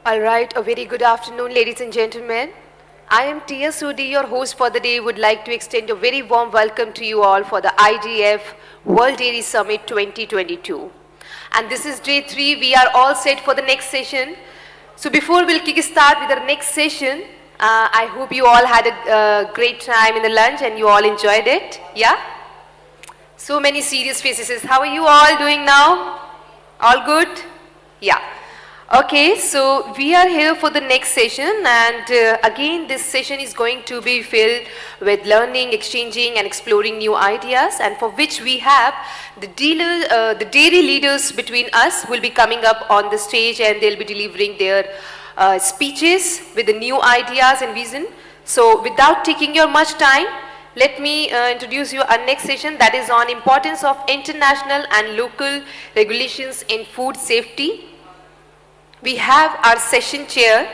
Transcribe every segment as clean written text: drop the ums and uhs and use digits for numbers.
All right, a very good afternoon, ladies and gentlemen. I am Tia Sudi, your host for the day. Would like to extend a very warm welcome to you all for the IDF World Dairy Summit 2022. And this is day 3. We are all set for the next session. So before we'll kick-start with our next session, I hope you all had a great time in the lunch and you all enjoyed it. Yeah? So many serious faces. How are you all doing now? All good? Yeah. Okay, so we are here for the next session, and again this session is going to be filled with learning, exchanging and exploring new ideas, and for which we have the dairy leaders between us will be coming up on the stage and they'll be delivering their speeches with the new ideas and vision. So without taking your much time, let me introduce you our next session, that is on importance of international and local regulations in food safety. We have our session chair,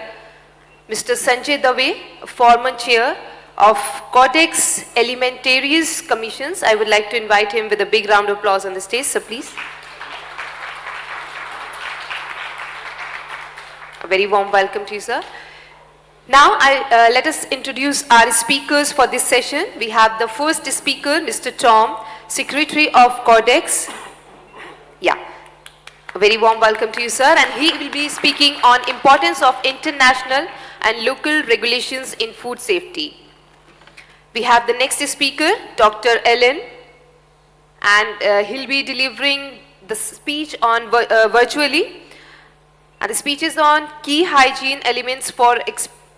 Mr. Sanjay Dave, former chair of Codex Alimentaries Commissions. I would like to invite him with a big round of applause on the stage, so please. A very warm welcome to you, sir. Now, let us introduce our speakers for this session. We have the first speaker, Mr. Tom, Secretary of Codex. Yeah. A very warm welcome to you, sir, and he will be speaking on importance of international and local regulations in food safety. We have the next speaker, Dr. Ellen, and he'll be delivering the speech on virtually, and the speech is on key hygiene elements for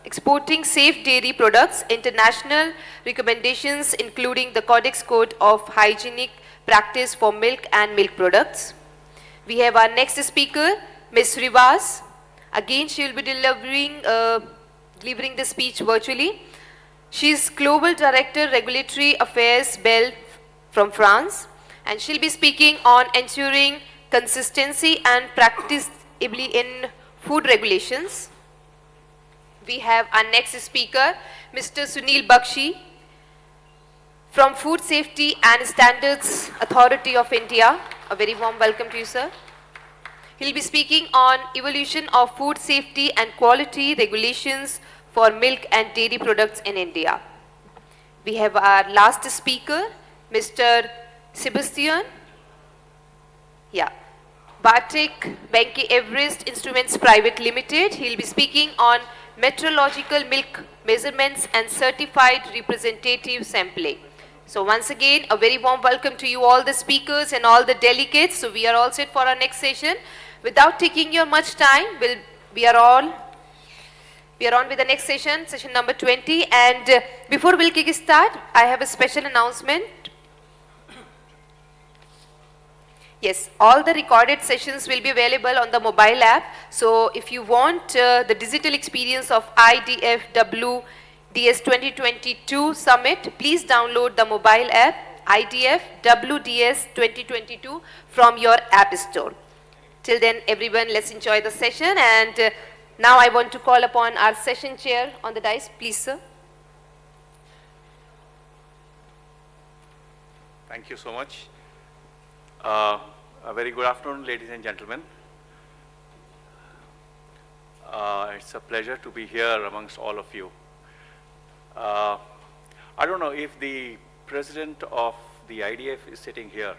exporting safe dairy products, international recommendations including the Codex Code of Hygienic Practice for Milk and Milk Products. We have our next speaker, Ms. Rivas. Again, she will be delivering the speech virtually. She is Global Director, Regulatory Affairs, Bell from France, and she'll be speaking on ensuring consistency and practicability in food regulations. We have our next speaker, Mr. Sunil Bakshi, from Food Safety and Standards Authority of India. A very warm welcome to you, sir. He'll be speaking on evolution of food safety and quality regulations for milk and dairy products in India. We have our last speaker, Mr. Sebastian. Yeah. Bartek Benke Everest Instruments Private Limited. He'll be speaking on meteorological milk measurements and certified representative sampling. So once again, a very warm welcome to you all the speakers and all the delegates. So we are all set for our next session. Without taking your much time, we are on with the next session, session number 20. And before we'll kick start, I have a special announcement. Yes, all the recorded sessions will be available on the mobile app. So if you want the digital experience of IDFW DS 2022 Summit, please download the mobile app IDF WDS 2022 from your app store. Till then, everyone, let's enjoy the session. And now I want to call upon our session chair on the dais. Please, sir. Thank you so much. A very good afternoon, ladies and gentlemen. It's a pleasure to be here amongst all of you. I don't know if the president of the IDF is sitting here.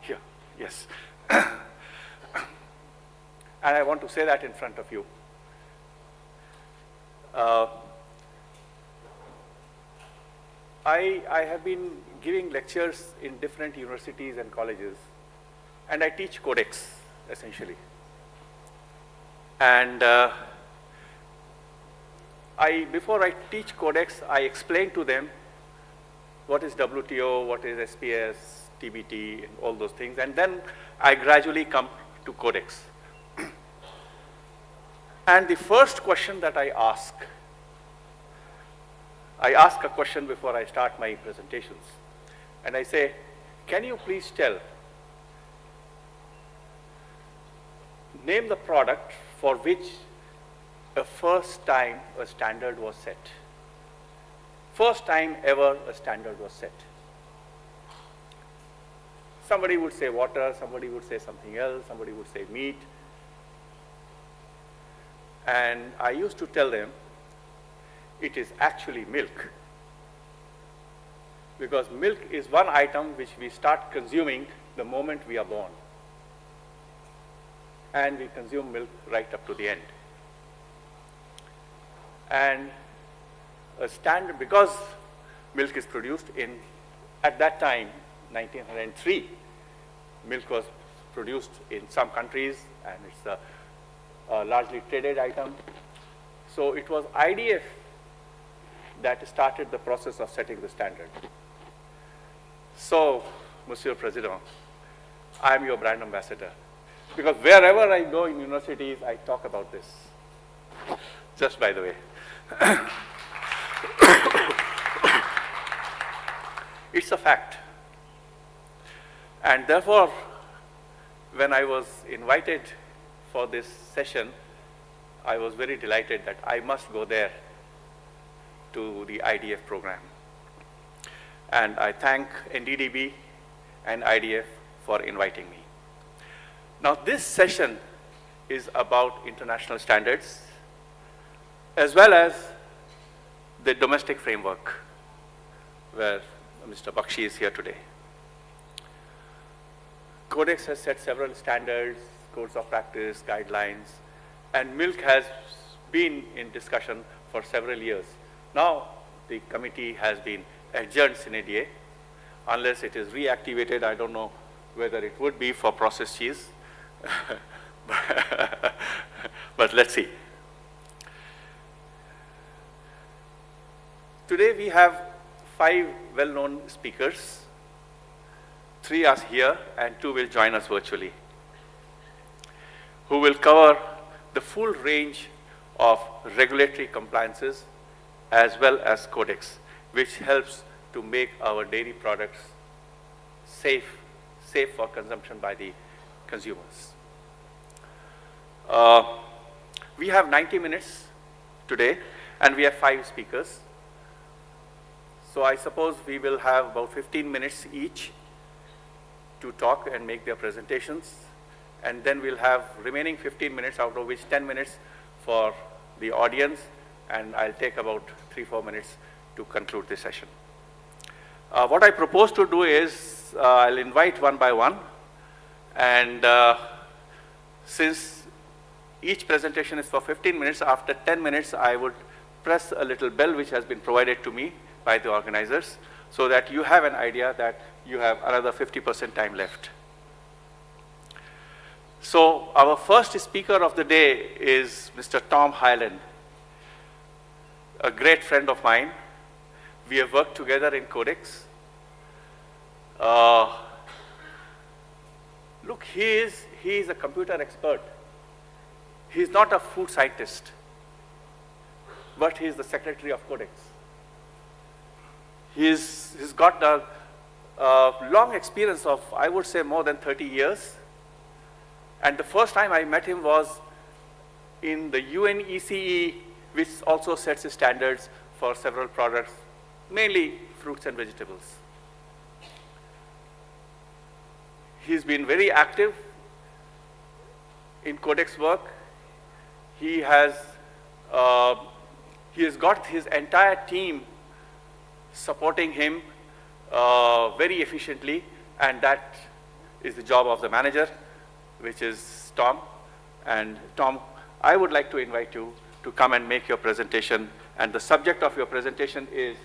Here, yes. And I want to say that in front of you. I have been giving lectures in different universities and colleges, and I teach Codex, essentially. And before I teach Codex, I explain to them what is WTO, what is SPS, TBT, and all those things, and then I gradually come to Codex. And the first question that I ask a question before I start my presentations, and I say, can you please name the product for which a first time a standard was set. First time ever a standard was set. Somebody would say water, somebody would say something else, somebody would say meat. And I used to tell them, it is actually milk. Because milk is one item which we start consuming the moment we are born. And we consume milk right up to the end. And a standard, because milk is produced in, at that time, 1903, milk was produced in some countries, and it's a largely traded item. So it was IDF that started the process of setting the standard. So, Monsieur President, I am your brand ambassador. Because wherever I go in universities, I talk about this. Just by the way. It's a fact. And therefore, when I was invited for this session, I was very delighted that I must go there to the IDF program. And I thank NDDB and IDF for inviting me. Now, this session is about international standards as well as the domestic framework, where Mr. Bakshi is here today. Codex has set several standards, codes of practice, guidelines, and milk has been in discussion for several years. Now, the committee has been adjourned sine die. Unless it is reactivated, I don't know whether it would be for processed cheese. But let's see. Today we have 5 well-known speakers. 3 are here and 2 will join us virtually, who will cover the full range of regulatory compliances as well as Codex, which helps to make our dairy products safe for consumption by the consumers. We have 90 minutes today, and we have 5 speakers. So I suppose we will have about 15 minutes each to talk and make their presentations. And then we'll have remaining 15 minutes, out of which 10 minutes for the audience, and I'll take about 3-4 minutes to conclude this session. What I propose to do is I'll invite one by one, and since each presentation is for 15 minutes, after 10 minutes I would press a little bell which has been provided to me by the organizers, so that you have an idea that you have another 50% time left. So our first speaker of the day is Mr. Tom Hyland, a great friend of mine. We have worked together in Codex. Look, he is a computer expert. He's not a food scientist, but he's the secretary of Codex. He's got a long experience of, I would say, more than 30 years. And the first time I met him was in the UNECE, which also sets the standards for several products, mainly fruits and vegetables. He's been very active in Codex work. He has got his entire team supporting him very efficiently, and that is the job of the manager, which is Tom. And Tom, I would like to invite you to come and make your presentation, and the subject of your presentation is...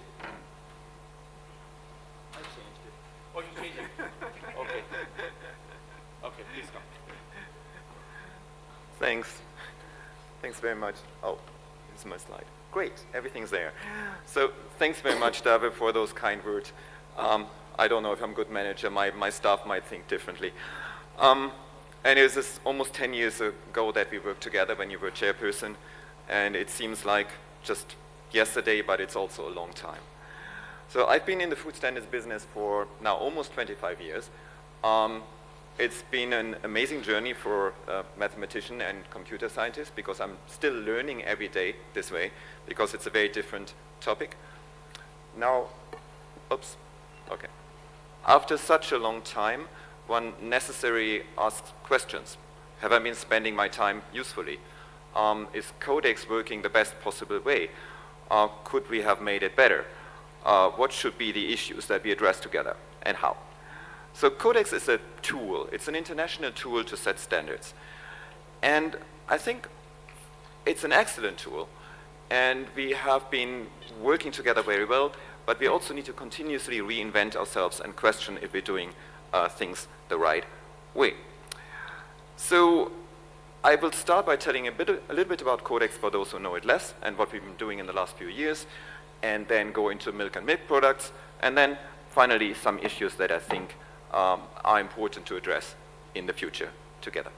I changed it. Oh, you changed it? Okay. Okay, please come. Thanks. Thanks very much. Oh, here's my slide. Great, everything's there. So thanks very much, David, for those kind words. I don't know if I'm a good manager. My staff might think differently. And it was almost 10 years ago that we worked together when you were chairperson. And it seems like just yesterday, but it's also a long time. So I've been in the food standards business for now almost 25 years. It's been an amazing journey for a mathematician and computer scientist, because I'm still learning every day this way, because it's a very different topic. Now, oops, okay. After such a long time, one necessarily asks questions. Have I been spending my time usefully? Is Codex working the best possible way? Could we have made it better? What should be the issues that we address together, and how? So Codex is a tool. It's an international tool to set standards. And I think it's an excellent tool, and we have been working together very well, but we also need to continuously reinvent ourselves and question if we're doing things the right way. So I will start by telling a little bit about Codex for those who know it less and what we've been doing in the last few years, and then go into milk and milk products, and then finally some issues that I think are important to address in the future together.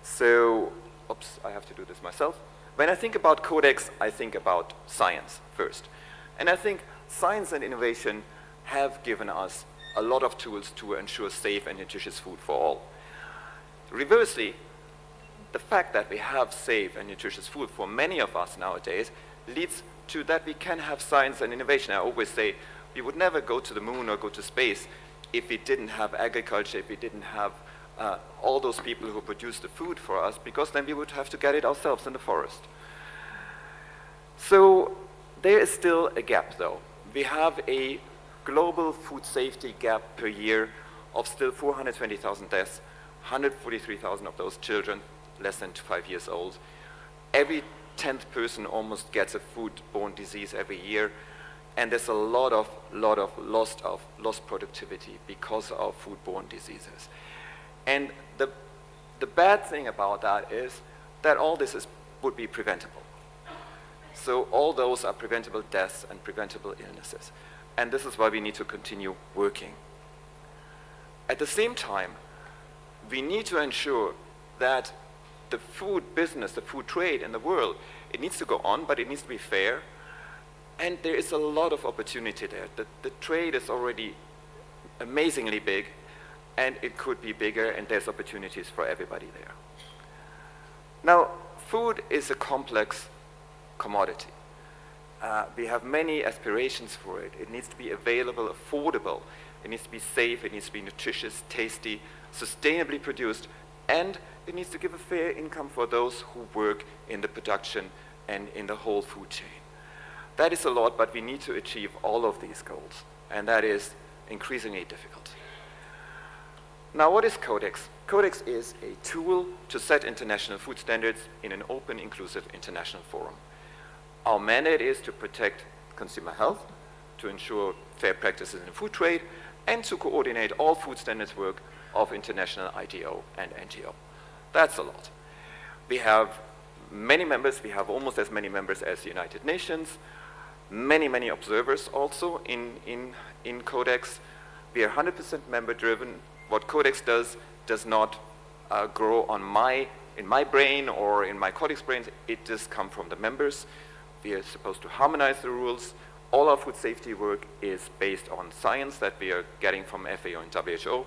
So, oops, I have to do this myself. When I think about Codex, I think about science first. And I think science and innovation have given us a lot of tools to ensure safe and nutritious food for all. Reversely, the fact that we have safe and nutritious food for many of us nowadays leads to that we can have science and innovation. I always say we would never go to the moon or go to space if we didn't have agriculture, if we didn't have all those people who produce the food for us, because then we would have to get it ourselves in the forest. So there is still a gap, though. We have a global food safety gap per year of still 420,000 deaths, 143,000 of those children less than 5 years old. Every 10th person almost gets a foodborne disease every year, and there's a lot of lost productivity because of foodborne diseases. And the bad thing about that is that all this would be preventable. So all those are preventable deaths and preventable illnesses. And this is why we need to continue working. At the same time, we need to ensure that the food business, the food trade in the world, it needs to go on, but it needs to be fair. And there is a lot of opportunity there. The trade is already amazingly big, and it could be bigger, and there's opportunities for everybody there. Now, food is a complex commodity. We have many aspirations for it. It needs to be available, affordable. It needs to be safe, it needs to be nutritious, tasty, sustainably produced, and it needs to give a fair income for those who work in the production and in the whole food chain. That is a lot, but we need to achieve all of these goals, and that is increasingly difficult. Now, what is Codex? Codex is a tool to set international food standards in an open, inclusive international forum. Our mandate is to protect consumer health, to ensure fair practices in the food trade, and to coordinate all food standards work of international ITO and NGO. That's a lot. We have many members. We have almost as many members as the United Nations, many observers also in Codex. We are 100% member-driven. What Codex does not grow in my brain or in my colleagues' brains. It does come from the members. We are supposed to harmonize the rules. All our food safety work is based on science that we are getting from FAO and WHO,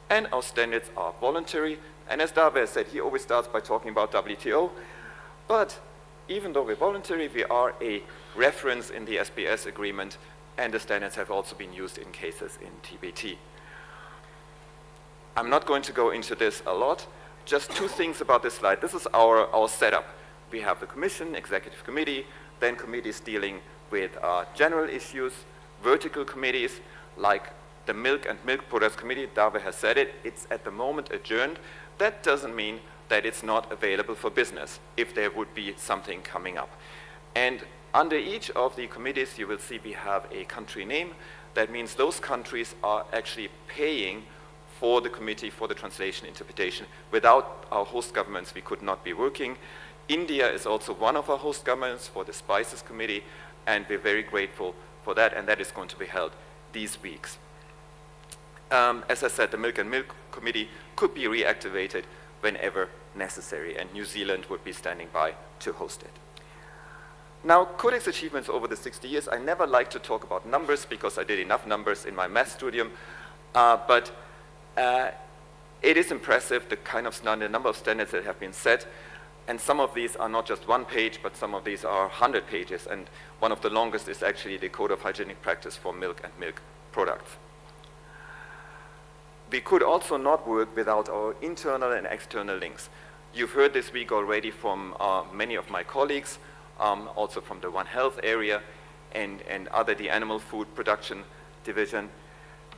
and our standards are voluntary. And as David said, he always starts by talking about WTO, but even though we're voluntary, we are a reference in the SBS agreement, and the standards have also been used in cases in TBT. I'm not going to go into this a lot. Just two things about this slide. This is our setup. We have the Commission, Executive Committee, then committees dealing with general issues, vertical committees like the Milk and Milk Products Committee. David has said it. It's at the moment adjourned. That doesn't mean that it's not available for business if there would be something coming up. And under each of the committees, you will see we have a country name. That means those countries are actually paying for the committee, for the translation interpretation. Without our host governments, we could not be working. India is also one of our host governments for the Spices Committee, and we're very grateful for that, and that is going to be held these weeks. As I said, the Milk and Milk Committee could be reactivated whenever necessary, and New Zealand would be standing by to host it. Now, Codex achievements over the 60 years, I never like to talk about numbers because I did enough numbers in my math studium, but it is impressive the number of standards that have been set, and some of these are not just one page, but some of these are 100 pages, and one of the longest is actually the Code of Hygienic Practice for Milk and Milk Products. We could also not work without our internal and external links. You've heard this week already from many of my colleagues, also from the One Health area and the animal food production division.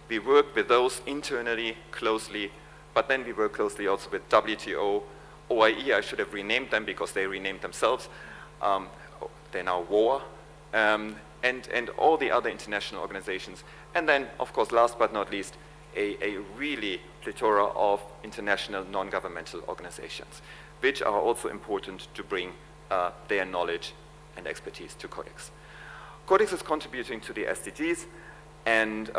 We work with those internally closely, but then we work closely also with WTO, OIE. I should have renamed them because they renamed themselves. They're now WAR, and all the other international organizations. And then, of course, last but not least, a really plethora of international non-governmental organizations, which are also important to bring their knowledge and expertise to Codex. Codex is contributing to the SDGs, and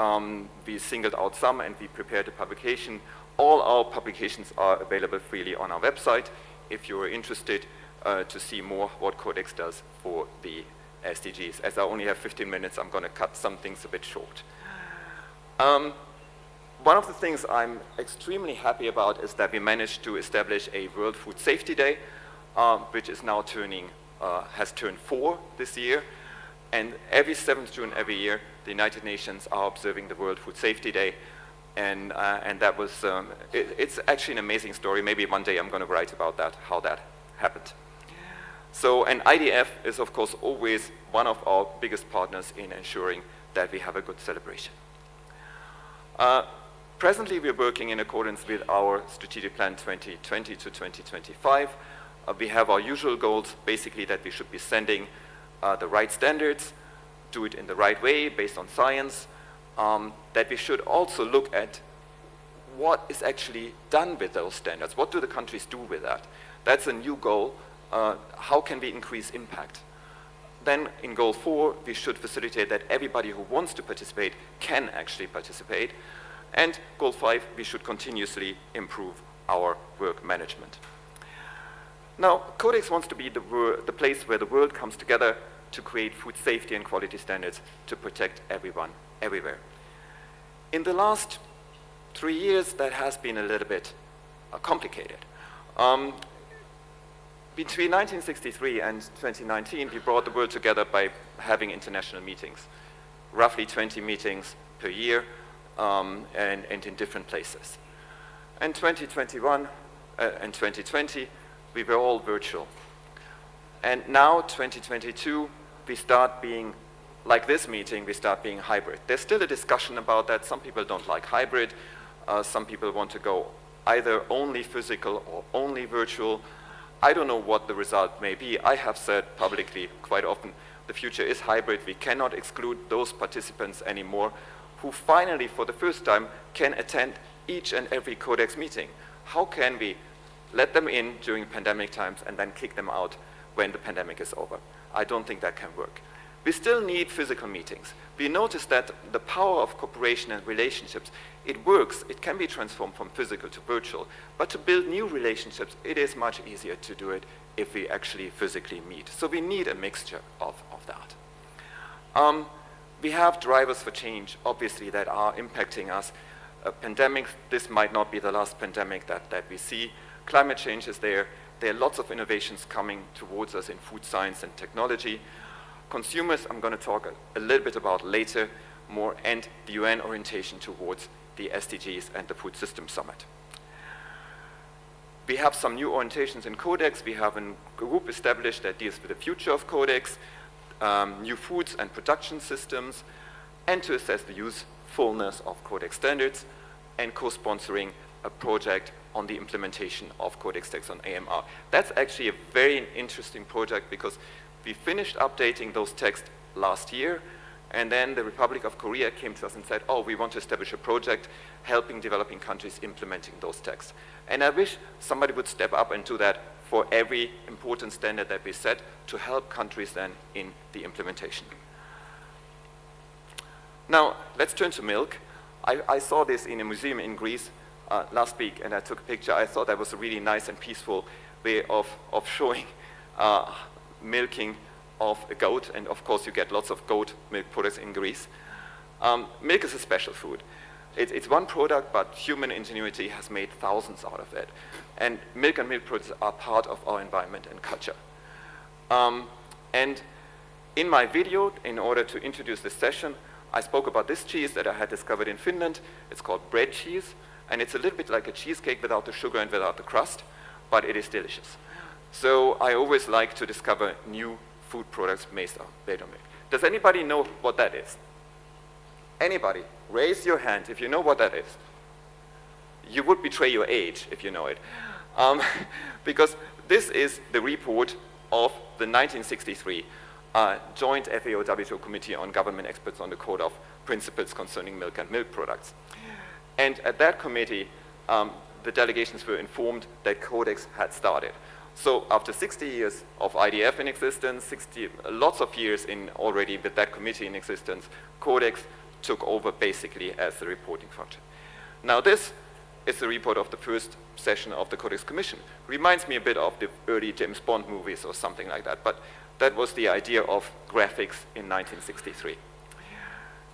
we singled out some and we prepared a publication. All our publications are available freely on our website if you're interested to see more what Codex does for the SDGs. As I only have 15 minutes, I'm going to cut some things a bit short. One of the things I'm extremely happy about is that we managed to establish a World Food Safety Day, which is now has turned 4 this year. And every 7th June every year, the United Nations are observing the World Food Safety Day. And that was, it's actually an amazing story. Maybe one day I'm going to write about that, how that happened. So, and IDF is, of course, always one of our biggest partners in ensuring that we have a good celebration. Presently, we're working in accordance with our strategic plan 2020 to 2025. We have our usual goals, basically that we should be sending the right standards, do it in the right way, based on science, that we should also look at what is actually done with those standards. What do the countries do with that? That's a new goal. How can we increase impact? Then in goal 4, we should facilitate that everybody who wants to participate can actually participate. And goal 5, we should continuously improve our work management. Now, Codex wants to be the place where the world comes together to create food safety and quality standards to protect everyone, everywhere. In the last 3 years, that has been a little bit complicated. Between 1963 and 2019, we brought the world together by having international meetings, roughly 20 meetings per year, and in different places. And 2021 and 2020, we were all virtual. And now, 2022, we start being, like this meeting, we start being hybrid. There's still a discussion about that. Some people don't like hybrid. Some people want to go either only physical or only virtual. I don't know what the result may be. I have said publicly quite often, the future is hybrid. We cannot exclude those participants anymore who finally, for the first time, can attend each and every Codex meeting. How can we let them in during pandemic times and then kick them out when the pandemic is over? I don't think that can work. We still need physical meetings. We notice that the power of cooperation and relationships, it works. It can be transformed from physical to virtual. But to build new relationships, it is much easier to do it if we actually physically meet. So we need a mixture of that. We have drivers for change, obviously, that are impacting us. Pandemics, this might not be the last pandemic that we see. Climate change is there. There are lots of innovations coming towards us in food science and technology. Consumers, I'm going to talk a little bit about later more, and the UN orientation towards the SDGs and the Food System Summit. We have some new orientations in Codex. We have a group established that deals with the future of Codex, new foods and production systems, and to assess the usefulness of Codex standards, and co-sponsoring a project on the implementation of Codex text on AMR. That's actually a very interesting project because we finished updating those texts last year, and then the Republic of Korea came to us and said, oh, we want to establish a project helping developing countries implementing those texts. And I wish somebody would step up and do that for every important standard that we set to help countries then in the implementation. Now, let's turn to milk. I saw this in a museum in Greece last week, and I took a picture. I thought that was a really nice and peaceful way of showing milking of a goat, and of course you get lots of goat milk products in Greece. Milk is a special food. It's one product, but human ingenuity has made thousands out of it. And milk products are part of our environment and culture. And in my video, in order to introduce this session, I spoke about this cheese that I had discovered in Finland. It's called bread cheese, and it's a little bit like a cheesecake without the sugar and without the crust. but it is delicious. So I always like to discover new food products made of milk. Does anybody know what that is? Anybody? Raise your hand if you know what that is. You would betray your age if you know it. Because this is the report of the 1963 Joint FAO-WTO Committee on Government Experts on the Code of Principles Concerning Milk and Milk Products. And at that committee, the delegations were informed that Codex had started. So after 60 years of IDF in existence, lots of years already with that committee in existence, Codex took over basically as the reporting function. Now this is the report of the first session of the Codex Commission. Reminds me a bit of the early James Bond movies or something like that, but that was the idea of graphics in 1963.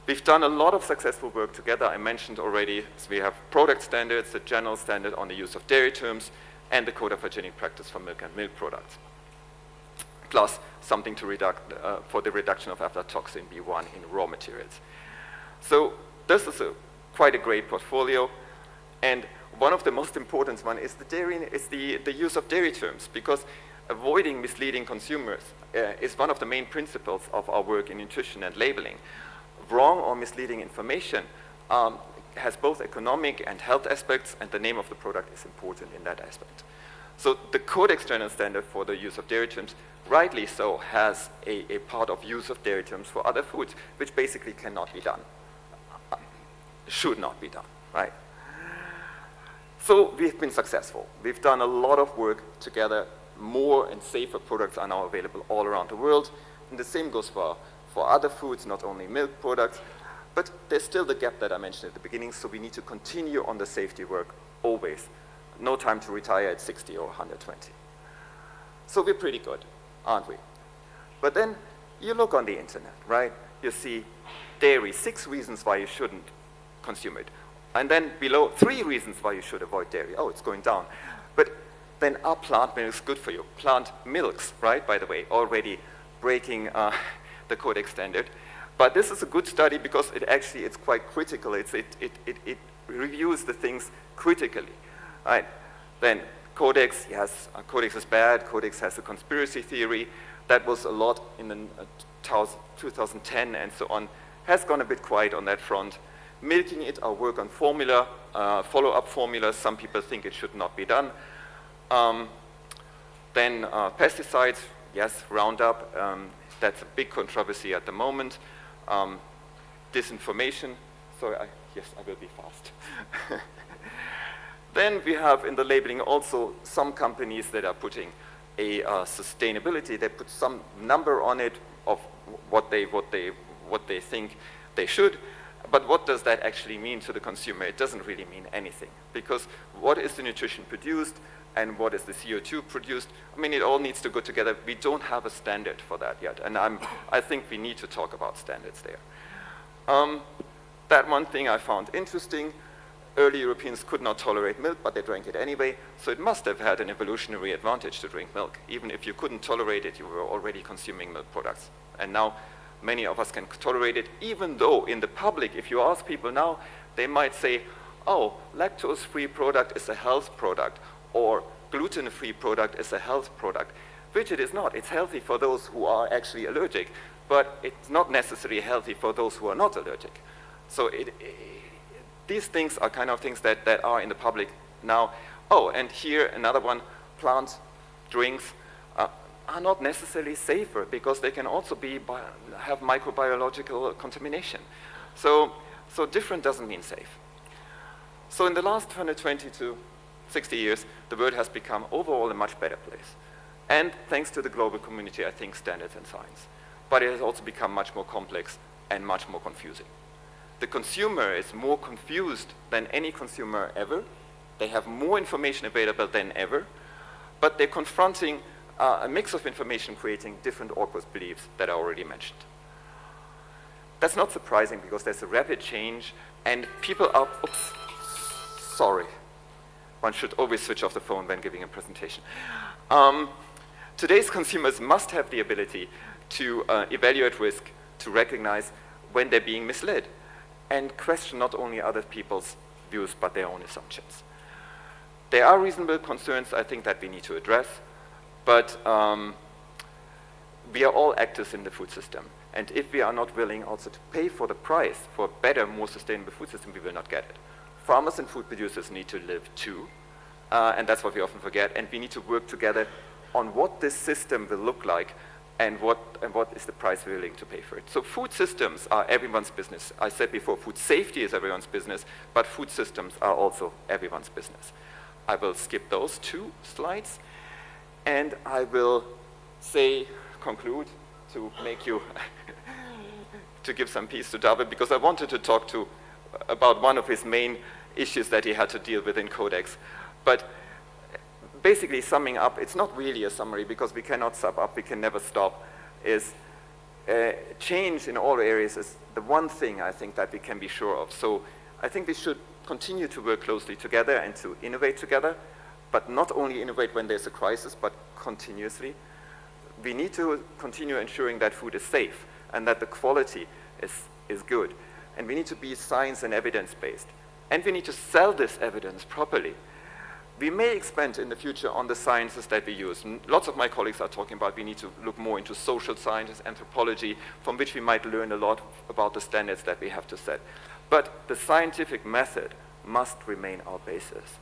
We've done a lot of successful work together. I mentioned already, so we have product standards, the general standard on the use of dairy terms, and the Code of Hygienic Practice for Milk and Milk Products. Plus something to for the reduction of aflatoxin B1 in raw materials. So this is quite a great portfolio. And one of the most important one is the use of dairy terms, because avoiding misleading consumers is one of the main principles of our work in nutrition and labeling. Wrong or misleading information has both economic and health aspects, and the name of the product is important in that aspect. So the Codex General Standard for the use of dairy terms, rightly so, has a part of use of dairy terms for other foods, which basically cannot be done, should not be done, right? So we've been successful. We've done a lot of work together. More and safer products are now available all around the world. And the same goes for other foods, not only milk products. But there's still the gap that I mentioned at the beginning, so we need to continue on the safety work always. No time to retire at 60 or 120. So we're pretty good, aren't we? But then you look on the internet, right? You see dairy, 6 reasons why you shouldn't consume it. And then below, 3 reasons why you should avoid dairy. Oh, it's going down. But then are plant milks good for you? Plant milks, right, by the way, already breaking the Codex standard. But this is a good study because it's quite critical. It reviews the things critically, right? Then Codex, yes, Codex is bad. Codex has a conspiracy theory. That was a lot in the 2010 and so on. Has gone a bit quiet on that front. Milking it, our work on formula, follow-up formulas. Some people think it should not be done. Then pesticides, yes, Roundup. That's a big controversy at the moment. Disinformation. Sorry, yes, I will be fast. Then we have in the labeling also some companies that are putting a sustainability. They put some number on it of what they think they should. But what does that actually mean to the consumer? It doesn't really mean anything, because what is the nutrition produced and what is the CO2 produced? I mean, it all needs to go together. We don't have a standard for that yet, and I think we need to talk about standards there. That one thing I found interesting, early Europeans could not tolerate milk, but they drank it anyway, so it must have had an evolutionary advantage to drink milk. Even if you couldn't tolerate it, you were already consuming milk products. And now, many of us can tolerate it, even though in the public, if you ask people now, they might say, oh, lactose-free product is a health product, or gluten-free product is a health product, which it is not. It's healthy for those who are actually allergic, but it's not necessarily healthy for those who are not allergic. So these things are kind of things that are in the public now. Oh, and here another one, plant drinks are not necessarily safer because they can also have microbiological contamination. So different doesn't mean safe. So in the last 120 to 60 years, the world has become overall a much better place. And thanks to the global community, I think, standards and science. But it has also become much more complex and much more confusing. The consumer is more confused than any consumer ever. They have more information available than ever, but they're confronting a mix of information creating different awkward beliefs that I already mentioned. That's not surprising because there's a rapid change and people are, oops, sorry. One should always switch off the phone when giving a presentation. Today's consumers must have the ability to evaluate risk, to recognize when they're being misled, and question not only other people's views, but their own assumptions. there are reasonable concerns, I think, that we need to address, but we are all actors in the food system. And if we are not willing also to pay for the price for a better, more sustainable food system, we will not get it. Farmers and food producers need to live too, and that's what we often forget, and we need to work together on what this system will look like and what is the price we're willing to pay for it. So food systems are everyone's business. I said before, food safety is everyone's business, but food systems are also everyone's business. I will skip those 2 slides, and I will conclude to make you, to give some peace to David, because I wanted to talk about one of his main issues that he had to deal with in Codex. But basically summing up, it's not really a summary because we cannot sum up, we can never stop, is change in all areas is the one thing I think that we can be sure of. So I think we should continue to work closely together and to innovate together, but not only innovate when there's a crisis, but continuously. We need to continue ensuring that food is safe and that the quality is good. And we need to be science and evidence-based. And we need to sell this evidence properly. We may expand in the future on the sciences that we use. Lots of my colleagues are talking about we need to look more into social sciences, anthropology, from which we might learn a lot about the standards that we have to set. But the scientific method must remain our basis.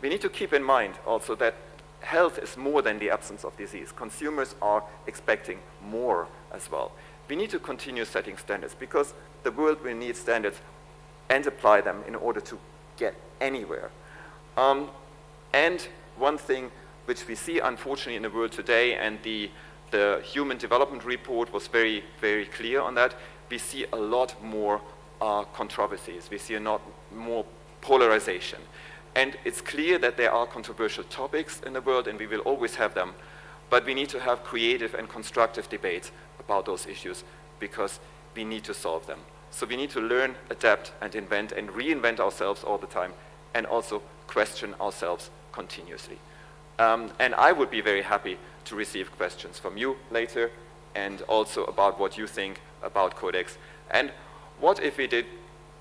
We need to keep in mind also that health is more than the absence of disease. Consumers are expecting more as well. We need to continue setting standards because the world will need standards and apply them in order to get anywhere. And one thing which we see unfortunately in the world today, and the Human Development Report was very, very clear on that, we see a lot more controversies. We see a lot more polarization. And it's clear that there are controversial topics in the world, and we will always have them. But we need to have creative and constructive debates about those issues because we need to solve them. So we need to learn, adapt, and invent and reinvent ourselves all the time, and also question ourselves continuously. And I would be very happy to receive questions from you later, and also about what you think about Codex. And what if we did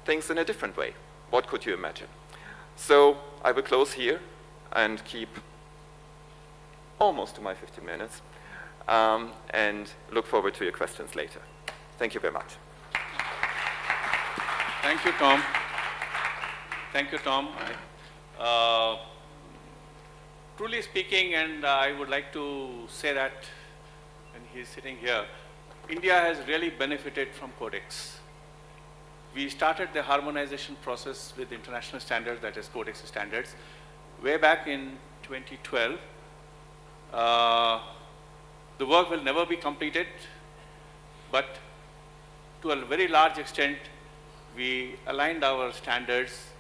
things in a different way? What could you imagine? So I will close here and keep almost to my 15 minutes, and look forward to your questions later. Thank you very much. Thank you, Tom. Thank you, Tom. Truly speaking, and I would like to say that, and he's sitting here, India has really benefited from Codex. We started the harmonization process with international standards, that is Codex standards, way back in 2012. The work will never be completed, but to a very large extent, we aligned our standards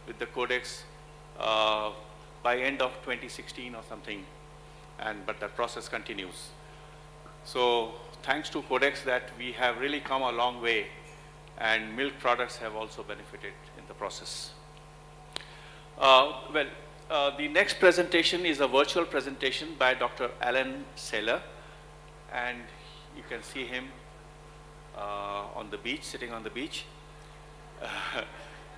with the Codex by end of 2016 or something, but that process continues. So thanks to Codex that we have really come a long way, and milk products have also benefited in the process. The next presentation is a virtual presentation by Dr. Alan Saylor, and you can see him on the beach, sitting on the beach.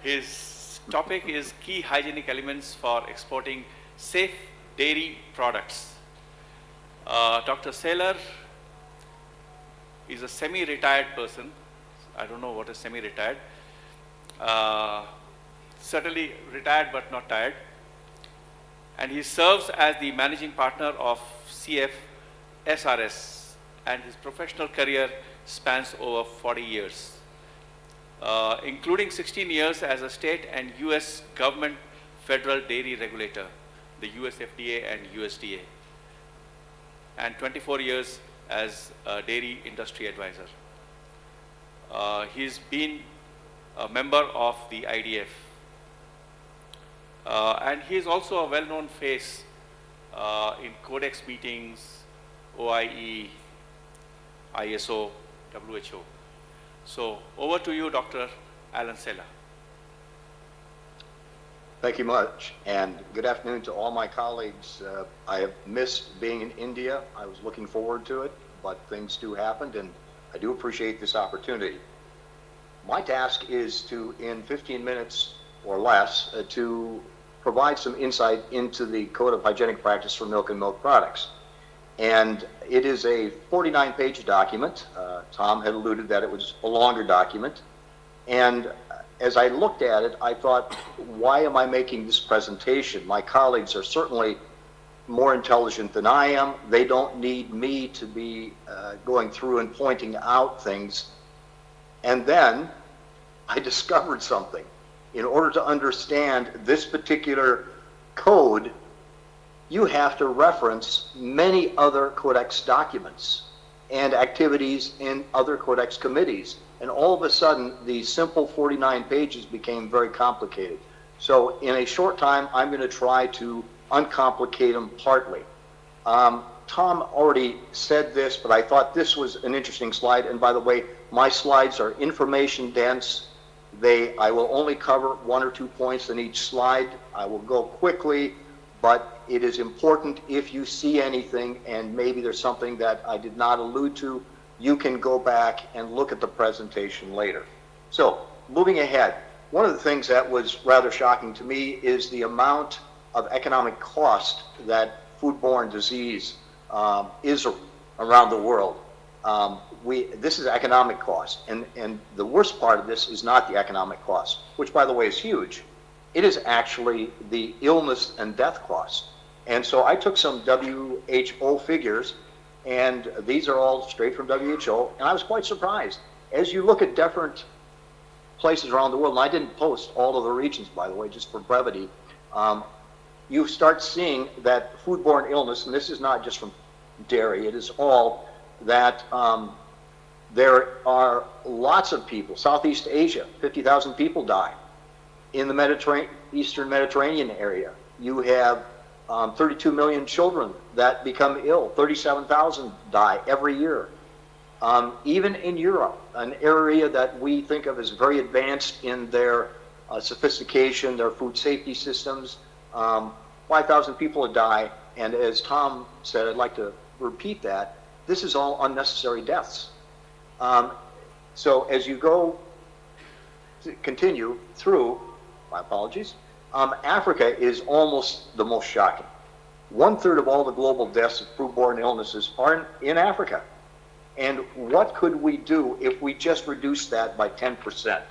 His topic is key hygienic elements for exporting safe dairy products. Dr. Saylor is a semi-retired person. I don't know what is semi-retired. Certainly retired but not tired. And he serves as the managing partner of CF SRS, and his professional career spans over 40 years, including 16 years as a state and US government federal dairy regulator, the USFDA and USDA, and 24 years as a dairy industry advisor. He's been a member of the IDF. And he is also a well-known face in Codex meetings, OIE, ISO, WHO. So over to you, Dr. Alan Saylor. Thank you much, and good afternoon to all my colleagues. I have missed being in India. I was looking forward to it, but things do happen, and I do appreciate this opportunity. My task is to, in 15 minutes or less, to provide some insight into the Code of Hygienic Practice for Milk and Milk Products. And it is a 49-page document. Tom had alluded that it was a longer document. And as I looked at it, I thought, why am I making this presentation? My colleagues are certainly more intelligent than I am. They don't need me to be going through and pointing out things. And then I discovered something. In order to understand this particular code, you have to reference many other Codex documents and activities in other Codex committees. And all of a sudden, the simple 49 pages became very complicated. So in a short time, I'm going to try to uncomplicate them partly. Tom already said this, but I thought this was an interesting slide. And by the way, my slides are information dense. I will only cover 1 or 2 points in each slide. I will go quickly, but it is important if you see anything and maybe there's something that I did not allude to, you can go back and look at the presentation later. So, moving ahead, one of the things that was rather shocking to me is the amount of economic cost that foodborne disease is around the world. This is economic cost, and the worst part of this is not the economic cost, which by the way is huge. It is actually the illness and death cost. And so I took some WHO figures, and these are all straight from WHO, and I was quite surprised. As you look at different places around the world, and I didn't post all of the regions, by the way, just for brevity, you start seeing that foodborne illness, and this is not just from dairy, it is all that there are lots of people. Southeast Asia, 50,000 people die. In the Eastern Mediterranean area, you have 32 million children that become ill. 37,000 die every year. Even in Europe, an area that we think of as very advanced in their sophistication, their food safety systems, 5,000 people die. And as Tom said, I'd like to repeat that, this is all unnecessary deaths. So as you continue through, my apologies, Africa is almost the most shocking. 1/3 of all the global deaths of foodborne illnesses are in Africa. And what could we do if we just reduced that by 10%?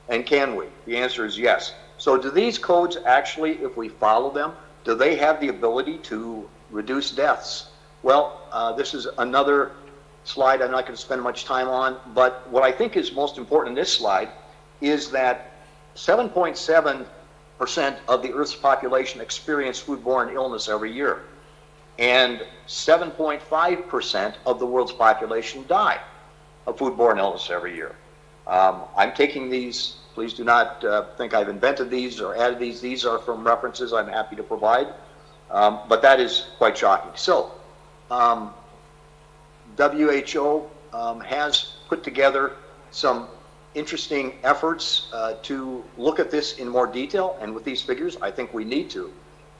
And can we? The answer is yes. So do these codes actually, if we follow them, do they have the ability to reduce deaths? Well, this is another slide I'm not going to spend much time on, but what I think is most important in this slide is that 7.7% of the Earth's population experience foodborne illness every year, and 7.5% of the world's population die of foodborne illness every year. I'm taking these, please do not think I've invented these or added these. These are from references I'm happy to provide, but that is quite shocking. So, WHO has put together some interesting efforts to look at this in more detail, and with these figures, I think we need to.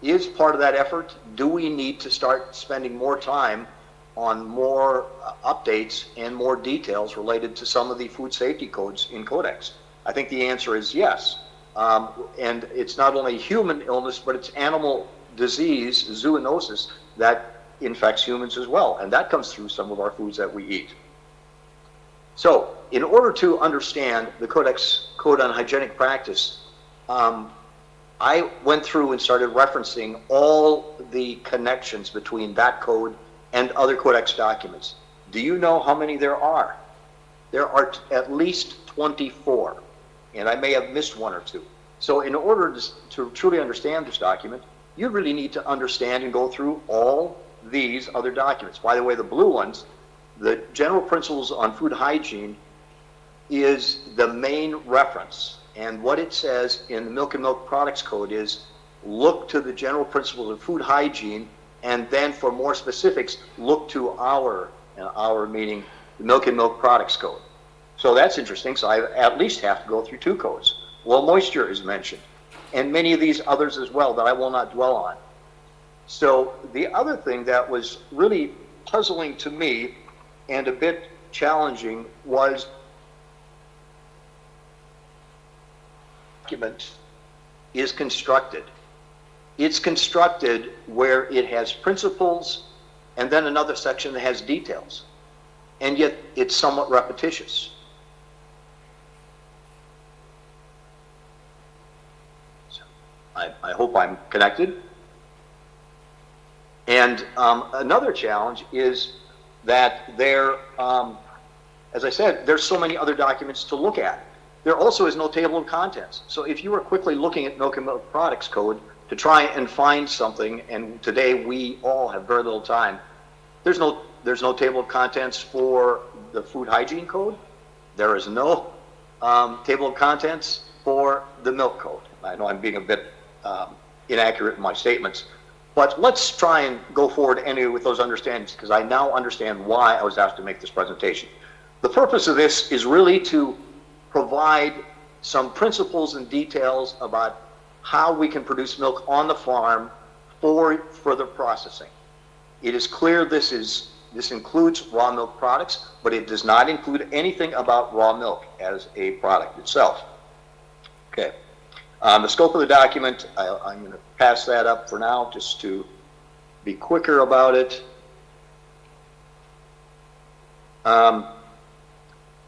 Is part of that effort, do we need to start spending more time on more updates and more details related to some of the food safety codes in Codex? I think the answer is yes. And it's not only human illness, but it's animal disease, zoonosis, that infects humans as well, and that comes through some of our foods that we eat. So, in order to understand the Codex Code on Hygienic Practice, I went through and started referencing all the connections between that code and other Codex documents. Do you know how many there are? There are at least 24, and I may have missed 1 or 2. So in order to truly understand this document, you really need to understand and go through all these other documents. By the way, the blue ones, the General Principles on Food Hygiene is the main reference. And what it says in the Milk and Milk Products Code is, look to the General Principles of Food Hygiene, and then for more specifics, look to our meaning the Milk and Milk Products Code. So that's interesting, so I at least have to go through 2 codes. Well, moisture is mentioned, and many of these others as well that I will not dwell on. So the other thing that was really puzzling to me and a bit challenging was document is constructed. it's constructed where it has principles and then another section that has details. And yet it's somewhat repetitious. So I hope I'm connected. And another challenge is that there, as I said, there's so many other documents to look at. There also is no table of contents. So if you were quickly looking at Milk and Milk Products Code to try and find something, and today we all have very little time, there's no table of contents for the Food Hygiene Code. There is no table of contents for the Milk Code. I know I'm being a bit inaccurate in my statements, but let's try and go forward anyway with those understandings, because I now understand why I was asked to make this presentation. The purpose of this is really to provide some principles and details about how we can produce milk on the farm for further processing. It is clear this includes raw milk products, but it does not include anything about raw milk as a product itself. Okay. The scope of the document, I'm going to pass that up for now just to be quicker about it.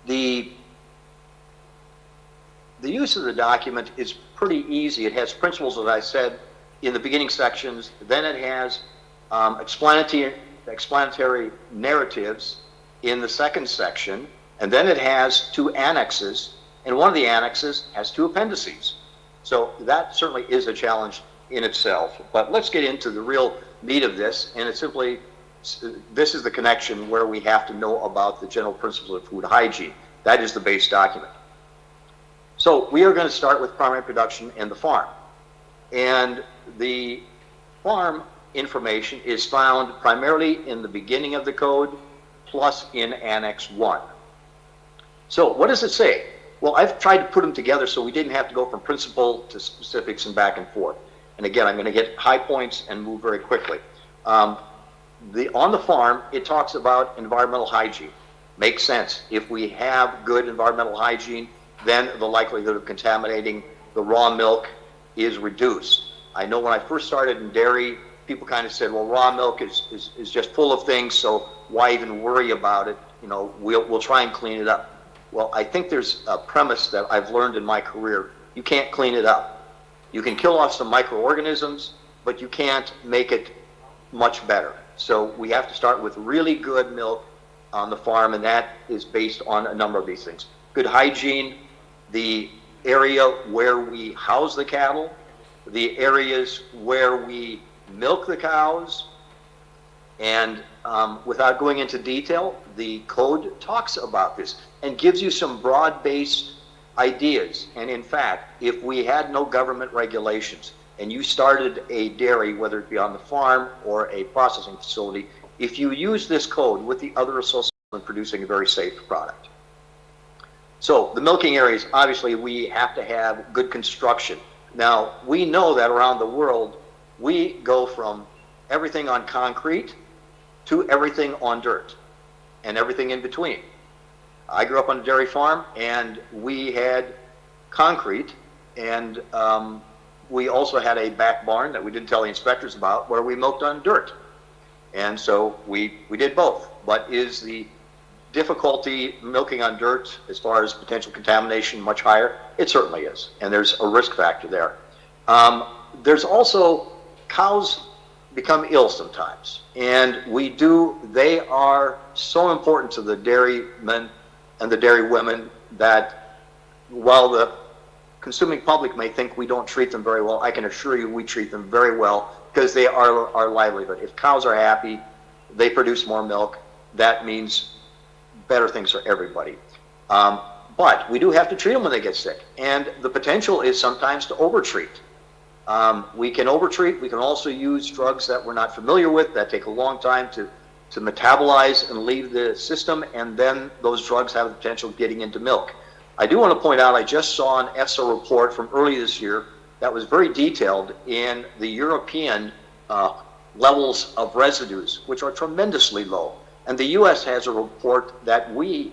The use of the document is pretty easy. It has principles, as I said, in the beginning sections. Then it has explanatory narratives in the second section. And then it has 2 annexes. And one of the annexes has 2 appendices. So that certainly is a challenge in itself. But let's get into the real meat of this. And it's simply, this is the connection where we have to know about the general principles of food hygiene. That is the base document. So we are going to start with primary production and the farm. And the farm information is found primarily in the beginning of the code, plus in Annex 1. So what does it say? Well, I've tried to put them together so we didn't have to go from principle to specifics and back and forth. And again, I'm going to get high points and move very quickly. On the farm, it talks about environmental hygiene. Makes sense. If we have good environmental hygiene, then the likelihood of contaminating the raw milk is reduced. I know when I first started in dairy, people kind of said, well, raw milk is just full of things, so why even worry about it? You know, we'll try and clean it up. Well, I think there's a premise that I've learned in my career. You can't clean it up. You can kill off some microorganisms, but you can't make it much better. So we have to start with really good milk on the farm, and that is based on a number of these things. Good hygiene, the area where we house the cattle, the areas where we milk the cows, and without going into detail, the code talks about this and gives you some broad-based ideas. And in fact, if we had no government regulations and you started a dairy, whether it be on the farm or a processing facility, if you use this code with the other associated in producing a very safe product. So the milking areas, obviously we have to have good construction. Now, we know that around the world, we go from everything on concrete to everything on dirt and everything in between. I grew up on a dairy farm and we had concrete, and we also had a back barn that we didn't tell the inspectors about where we milked on dirt. And so we did both. But is the difficulty milking on dirt as far as potential contamination much higher? It certainly is, and there's a risk factor there. There's also cows become ill sometimes, and they are so important to the dairymen and the dairy women that while the consuming public may think we don't treat them very well, I can assure you we treat them very well because they are our livelihood. If cows are happy, they produce more milk. That means better things for everybody. But we do have to treat them when they get sick, and the potential is sometimes to overtreat. We can overtreat. We can also use drugs that we're not familiar with that take a long time to metabolize and leave the system, and then those drugs have the potential of getting into milk. I do want to point out, I just saw an EFSA report from early this year that was very detailed in the European levels of residues, which are tremendously low. And the U.S. has a report that we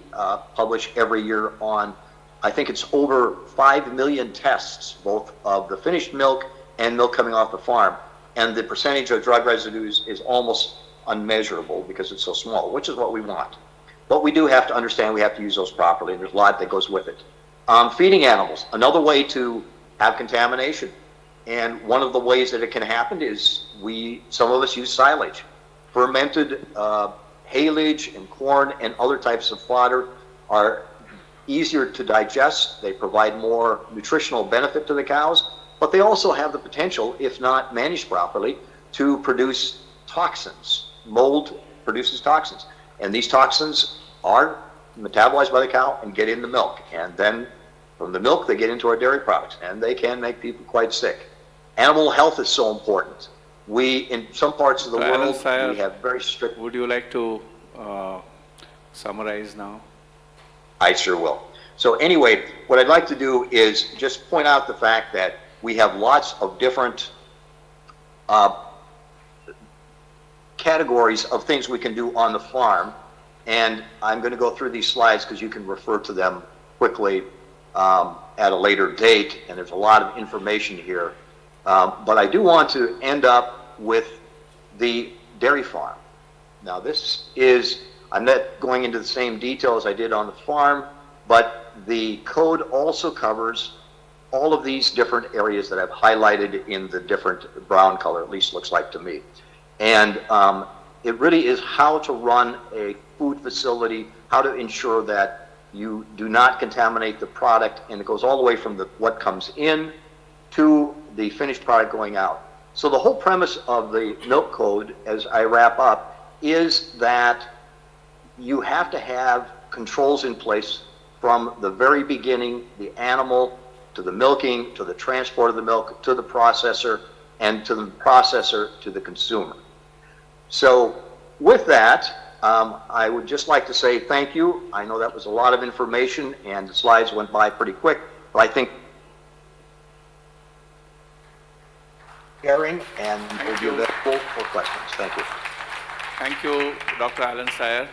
publish every year on, I think it's over 5 million tests, both of the finished milk and milk coming off the farm. and the percentage of drug residues is almost unmeasurable because it's so small, which is what we want. But we do have to understand we have to use those properly, and there's a lot that goes with it. Feeding animals, another way to have contamination. And one of the ways that it can happen is some of us use silage. Fermented haylage and corn and other types of fodder are easier to digest. They provide more nutritional benefit to the cows, but they also have the potential, if not managed properly, to produce toxins. Mold produces toxins, and these toxins are metabolized by the cow and get in the milk, and then from the milk they get into our dairy products, and they can make people quite sick. Animal health is so important. In some parts of the world, we have very strict... Would you like to summarize now? I sure will. So anyway, what I'd like to do is just point out the fact that we have lots of different categories of things we can do on the farm, and I'm going to go through these slides because you can refer to them quickly at a later date, and there's a lot of information here. But I do want to end up with the dairy farm. Now I'm not going into the same detail as I did on the farm, but the code also covers all of these different areas that I've highlighted in the different brown color, at least looks like to me. And it really is how to run a food facility, how to ensure that you do not contaminate the product, and it goes all the way from what comes in to the finished product going out. So the whole premise of the milk code, as I wrap up, is that you have to have controls in place from the very beginning, the animal, to the milking, to the transport of the milk, to the processor, and to the processor to the consumer. So with that, I would just like to say thank you. I know that was a lot of information and the slides went by pretty quick, but I think sharing, and we'll be available for questions. Thank you. Thank you, Dr. Alan Sayer.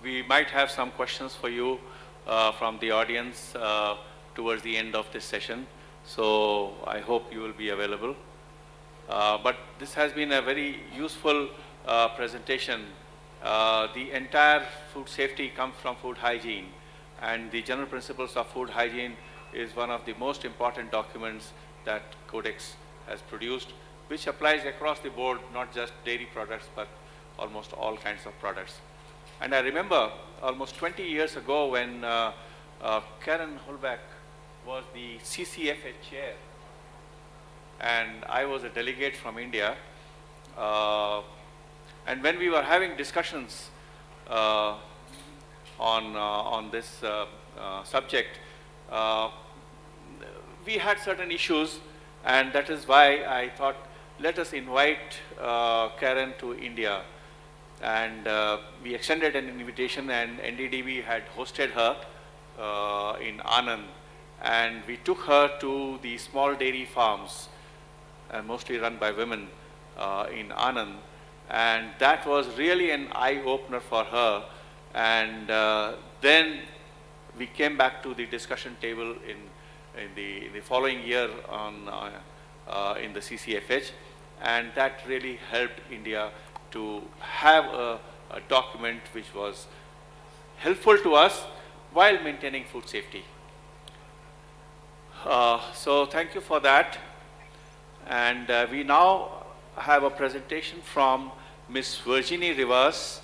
We might have some questions for you from the audience towards the end of this session, so I hope you will be available. But this has been a very useful presentation. The entire food safety comes from food hygiene, and the general principles of food hygiene is one of the most important documents that Codex has produced, which applies across the board, not just dairy products, but almost all kinds of products. And I remember almost 20 years ago when Karen Holbach was the CCFA chair, and I was a delegate from India. And when we were having discussions on this subject, we had certain issues, and that is why I thought, let us invite Karen to India. And we extended an invitation, and NDDB had hosted her in Anand, and we took her to the small dairy farms, mostly run by women in Anand, and that was really an eye-opener for her. And then we came back to the discussion table in the following year in the CCFH, and that really helped India to have a document which was helpful to us while maintaining food safety. So thank you for that. And we now have a presentation from Ms. Virginie Rivas.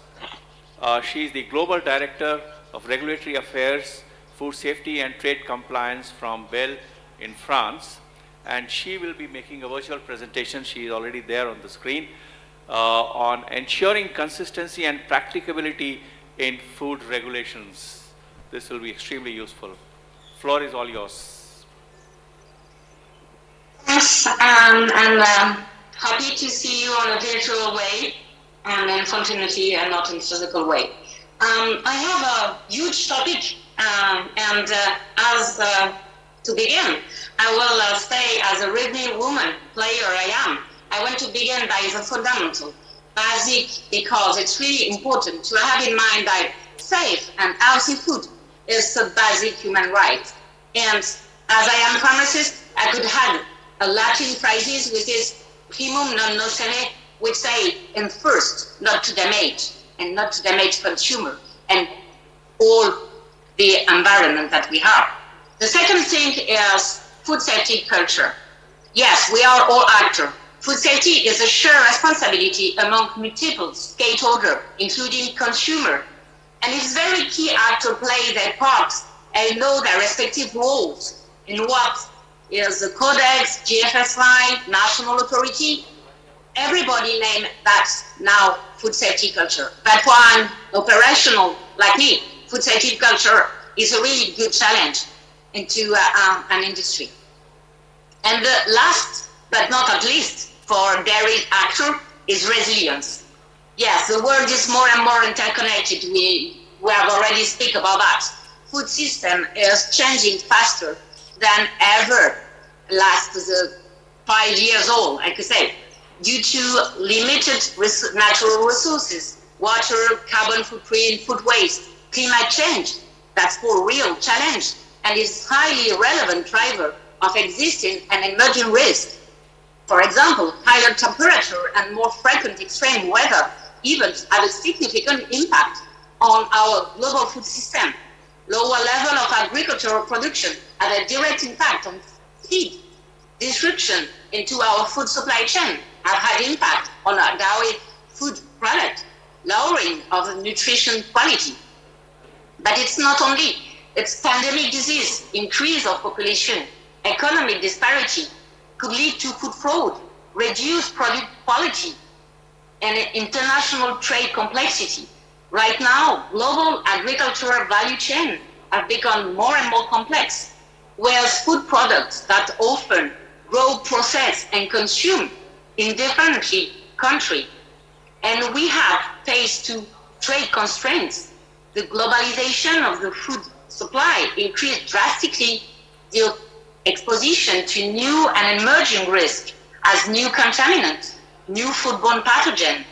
She is the Global Director of Regulatory Affairs, Food Safety and Trade Compliance from Bell in France. And she will be making a virtual presentation, she is already there on the screen, on ensuring consistency and practicability in food regulations. This will be extremely useful. Floor is all yours. Yes, and happy to see you on a virtual way and in continuity and not in physical way. I have a huge topic, and as to begin, I will say as a rugby woman player I am, I want to begin by the fundamental, basic, because it's really important to have in mind that safe and healthy food is a basic human right. And as I am a pharmacist, I could add a Latin phrase which is primum non nocere, which say, and first, not to damage, and not to damage consumer, and all the environment that we have. The second thing is food safety culture. Yes, we are all actors. Food safety is a shared responsibility among multiple stakeholders, including consumer. And it's very key actors play their parts and know their respective roles in what is the Codex, GFSI, national authority. Everybody name that now food safety culture. That's why I'm operational like me. Food safety culture is a really good challenge into an industry. And the last but not at least for dairy actor is resilience. Yes, the world is more and more interconnected. We have already speak about that. Food system is changing faster than ever last 5 years old, I could say, due to limited natural resources, water, carbon footprint, food waste, climate change. That's for real challenge and is highly relevant driver of existing and emerging risks. For example, higher temperature and more frequent extreme weather events have a significant impact on our global food system. Lower level of agricultural production have a direct impact on feed. Disruption into our food supply chain have had impact on our dairy food product, lowering of the nutrition quality. But it's not only, it's pandemic disease, increase of population, economic disparity, could lead to food fraud, reduced product quality, and international trade complexity. Right now, global agricultural value chain have become more and more complex, whereas food products that often grow, process, and consume in different countries. And we have faced to trade constraints. The globalization of the food supply increased drastically the exposition to new and emerging risks as new contaminants, new foodborne pathogen,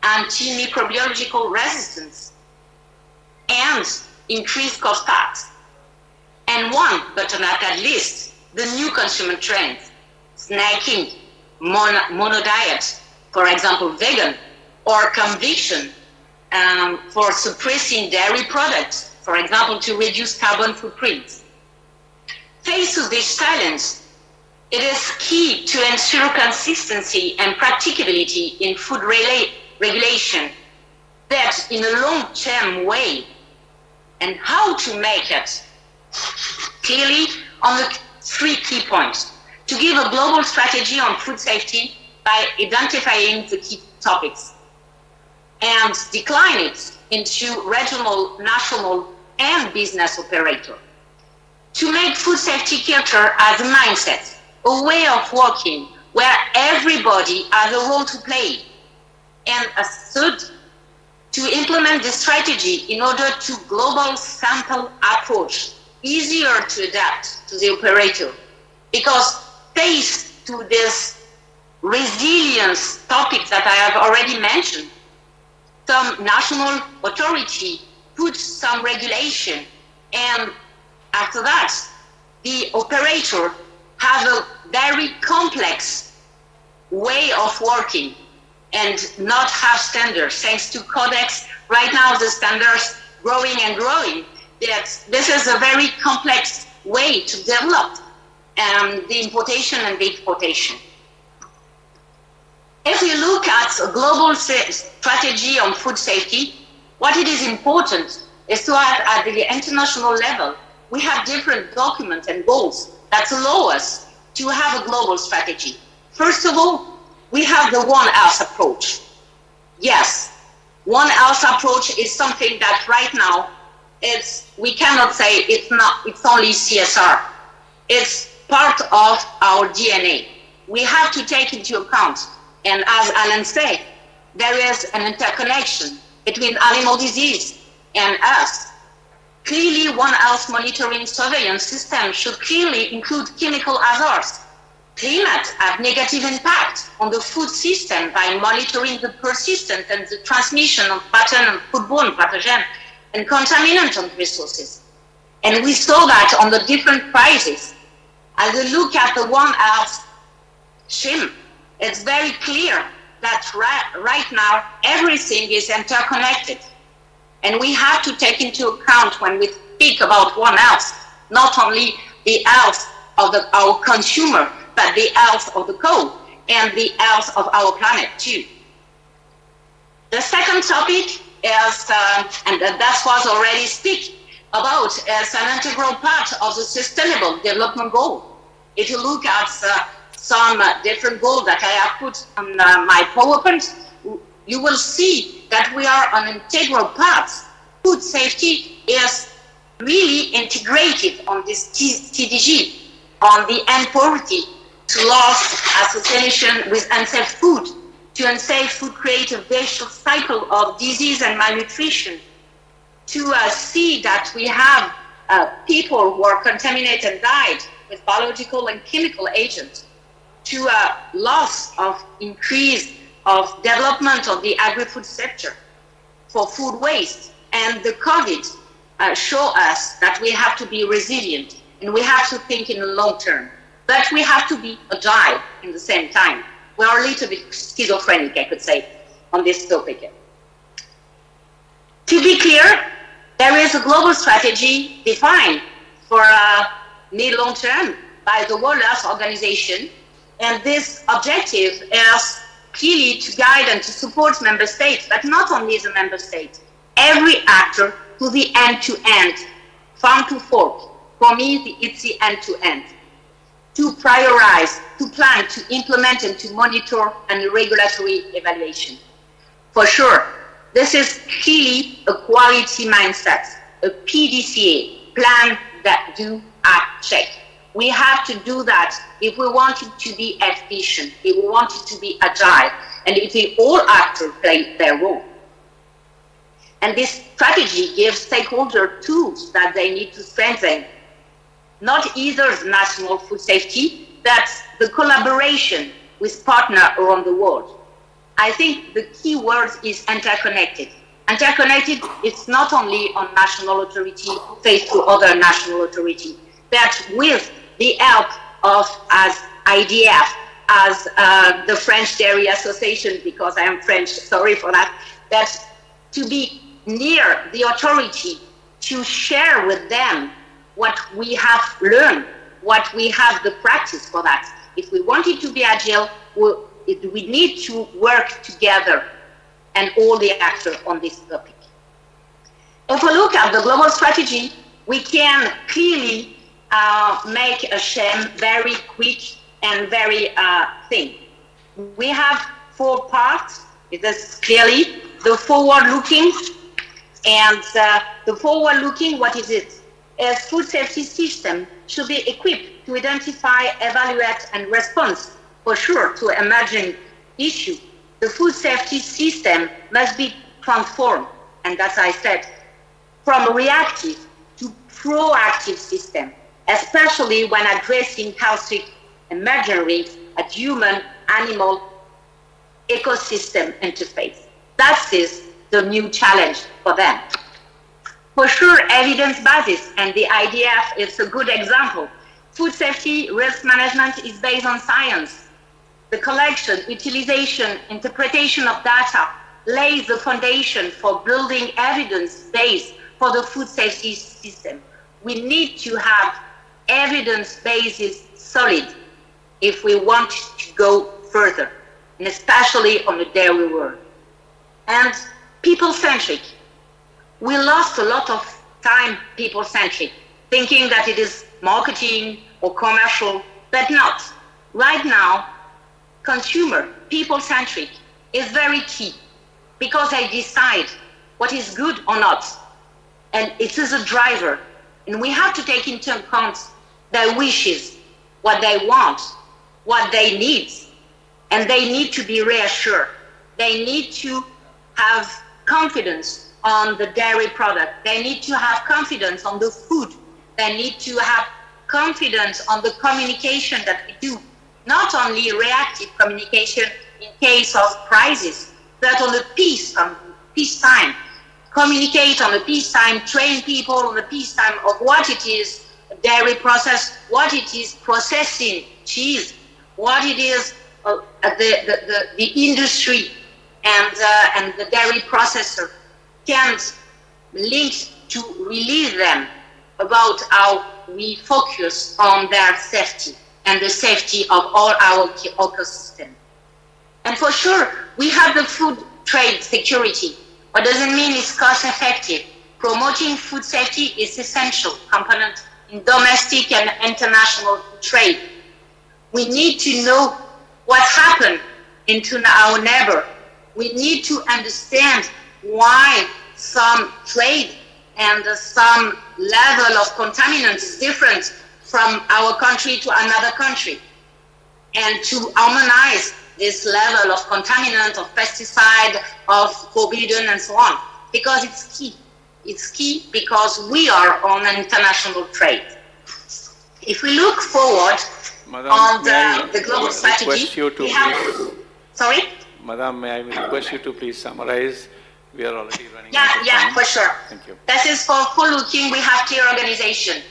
antimicrobiological resistance, and increased cost tax. And one, but not at least, the new consumer trends, snacking, mono diet, for example, vegan, or conviction for suppressing dairy products, for example, to reduce carbon footprints. Faced with this challenge, it is key to ensure consistency and practicability in food regulation that in a long-term way, and how to make it clearly on the 3 key points. To give a global strategy on food safety by identifying the key topics and decline it into regional, national, and business operator. To make food safety culture as a mindset, a way of working where everybody has a role to play, and a third, to implement the strategy in order to global sample approach, easier to adapt to the operator. Because faced to this resilience topic that I have already mentioned, some national authority put some regulation, and after that, the operator has a very complex way of working and not have standards. Thanks to Codex, right now the standards growing and growing. This is a very complex way to develop the importation and the exportation. If we look at a global strategy on food safety, what it is important is to have at the international level, we have different documents and goals that allow us to have a global strategy. First of all, we have the One Health approach. Yes, One Health approach is something that right now, we cannot say it's only CSR. It's part of our DNA. We have to take into account, and as Alan said, there is an interconnection between animal disease and us. Clearly, One Health monitoring surveillance system should clearly include chemical hazards. Climate have negative impact on the food system by monitoring the persistence and the transmission of pattern of foodborne pathogen and contaminant on resources. And we saw that on the different crises. As we look at the One Health shame. It's very clear that right now everything is interconnected. And we have to take into account when we speak about One Health, not only the health of our consumer, but the health of the coal and the health of our planet too. The second topic is, and that was already speak about, as an integral part of the Sustainable Development Goal. If you look at some different goals that I have put on my PowerPoint, you will see that we are an integral part. Food safety is really integrated on this TDG, on the end poverty, to loss association with unsafe food, to unsafe food create a vicious cycle of disease and malnutrition, to see that we have people who are contaminated and died with biological and chemical agents, to loss of increase of development of the agri-food sector for food waste. And the COVID show us that we have to be resilient and we have to think in the long term, but we have to be agile in the same time. We are a little bit schizophrenic, I could say, on this topic. To be clear, there is a global strategy defined for mid-long term by the World Health Organization, and this objective is clearly to guide and to support member states, but not only the member states, every actor to the end-to-end, farm to fork. For me, it's the end-to-end. To prioritize, to plan, to implement, and to monitor and regulatory evaluation. For sure, this is clearly a quality mindset, a PDCA, plan, that, do, act, check. We have to do that if we want it to be efficient, if we want it to be agile, and if we all actors play their role. And this strategy gives stakeholders tools that they need to strengthen, not either the national food safety, but the collaboration with partners around the world. I think the key word is interconnected. Interconnected, it's not only on national authority faced to other national authority, but with the help of, as IDF, as the French Dairy Association, because I am French, sorry for that, that to be near the authority, to share with them what we have learned, what we have the practice for that. If we want it to be agile, we need to work together and all the actors on this topic. If we look at the global strategy, we can clearly make a scheme very quick and very thin. We have 4 parts. It is clearly the forward-looking, and the forward-looking, what is it? A food safety system should be equipped to identify, evaluate, and respond, for sure, to emerging issues. The food safety system must be transformed, and as I said, from reactive to proactive system, especially when addressing health emerging risks at human-animal ecosystem interface. That is the new challenge for them. For sure, evidence basis, and the IDF is a good example. Food safety risk management is based on science. The collection, utilization, interpretation of data lays the foundation for building evidence base for the food safety system. We need to have evidence bases solid if we want to go further, and especially on the dairy world. And people-centric. We lost a lot of time people-centric, thinking that it is marketing or commercial, but not. Right now, consumer, people-centric is very key, because they decide what is good or not. And it is a driver. And we have to take into account their wishes, what they want, what they need. And they need to be reassured. They need to have confidence on the dairy product. They need to have confidence on the food. They need to have confidence on the communication that we do. Not only reactive communication in case of crisis, but on the peacetime. Communicate on the peacetime, train people on the peacetime of what it is dairy process, what it is processing cheese, what it is the industry and the dairy processor can link to release them about how we focus on their safety and the safety of all our ecosystem. And for sure, we have the food trade security. What doesn't mean it's cost effective. Promoting food safety is essential component in domestic and international trade. We need to know what happened into our neighbor. We need to understand why some trade and some level of contaminants is different from our country to another country. And to harmonize this level of contaminant, of pesticide, of forbidden, and so on, because it's key. It's key because we are on an international trade. If we look forward on the global strategy, we have... Sorry? Madam, may I request you to please summarize? We are already running out of time. Yeah, for sure. Thank you. That is for looking, we have clear organization.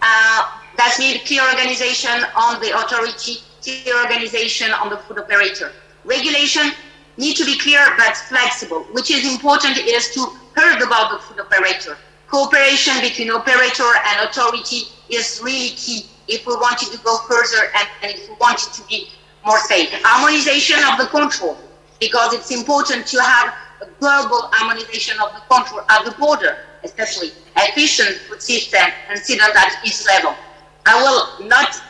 That means clear organization on the authority, clear organization on the food operator. Regulation need to be clear but flexible, which is important is to heard about the food operator. Cooperation between operator and authority is really key if we wanted to go further and if we wanted to be more safe. Harmonization of the control, because it's important to have a global harmonization of the control at the border, especially efficient food system considered at each level. I will not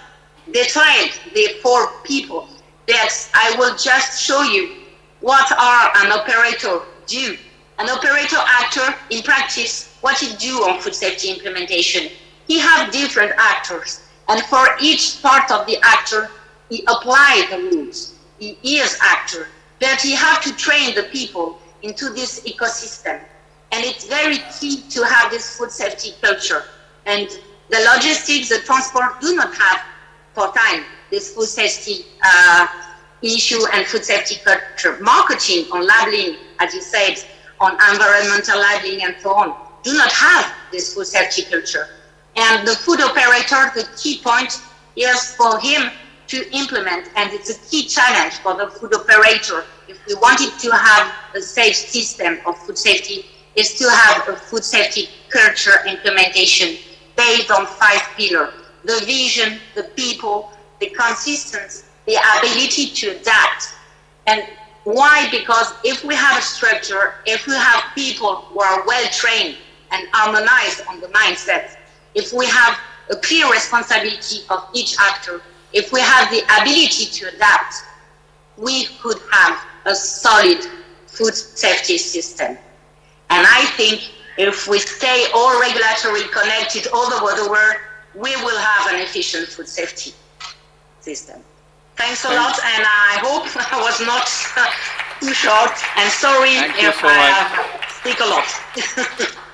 detail the 4 people, but I will just show you what are an operator do. An operator actor in practice, what he do on food safety implementation. He have different actors, and for each part of the actor, he apply the rules. He is actor, but he have to train the people into this ecosystem. And it's very key to have this food safety culture. And the logistics, the transport do not have for time this food safety issue and food safety culture. Marketing on labeling, as you said, on environmental labeling and so on, do not have this food safety culture. And the food operator, the key point is for him to implement, and it's a key challenge for the food operator if we wanted to have a safe system of food safety, is to have a food safety culture implementation based on 5 pillars. The vision, the people, the consistency, the ability to adapt. And why? Because if we have a structure, if we have people who are well trained and harmonized on the mindset, if we have a clear responsibility of each actor, if we have the ability to adapt, we could have a solid food safety system. And I think if we stay all regulatory connected all over the world, we will have an efficient food safety system. Thanks a lot, and I hope I was not too short, and sorry if I speak a lot.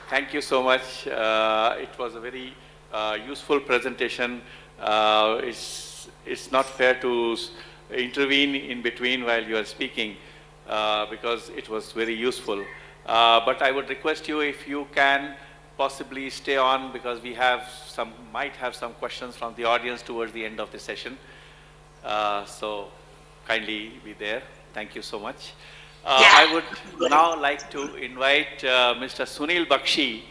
Thank you so much. It was a very useful presentation. It's not fair to intervene in between while you are speaking because it was very useful. But I would request you if you can possibly stay on because we might have some questions from the audience towards the end of the session. So kindly be there. Thank you so much. I would now like to invite Mr. Sunil Bakshi.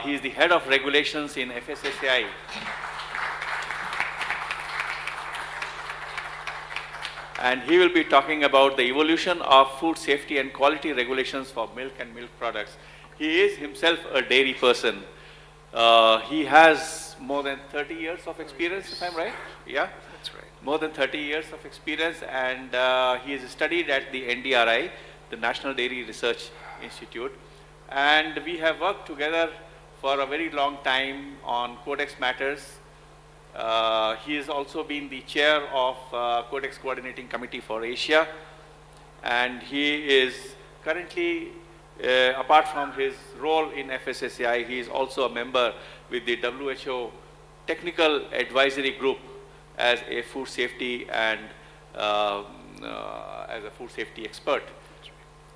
He is the head of regulations in FSSAI. And he will be talking about the evolution of food safety and quality regulations for milk and milk products. He is himself a dairy person. He has more than 30 years of experience, if I'm right? Yeah? That's right. More than 30 years of experience, and he is studied at the NDRI, the National Dairy Research Institute. And we have worked together for a very long time on Codex matters. He has also been the chair of Codex Coordinating Committee for Asia, and he is currently, apart from his role in FSSAI, he is also a member with the WHO Technical Advisory Group as a food safety and as a food safety expert.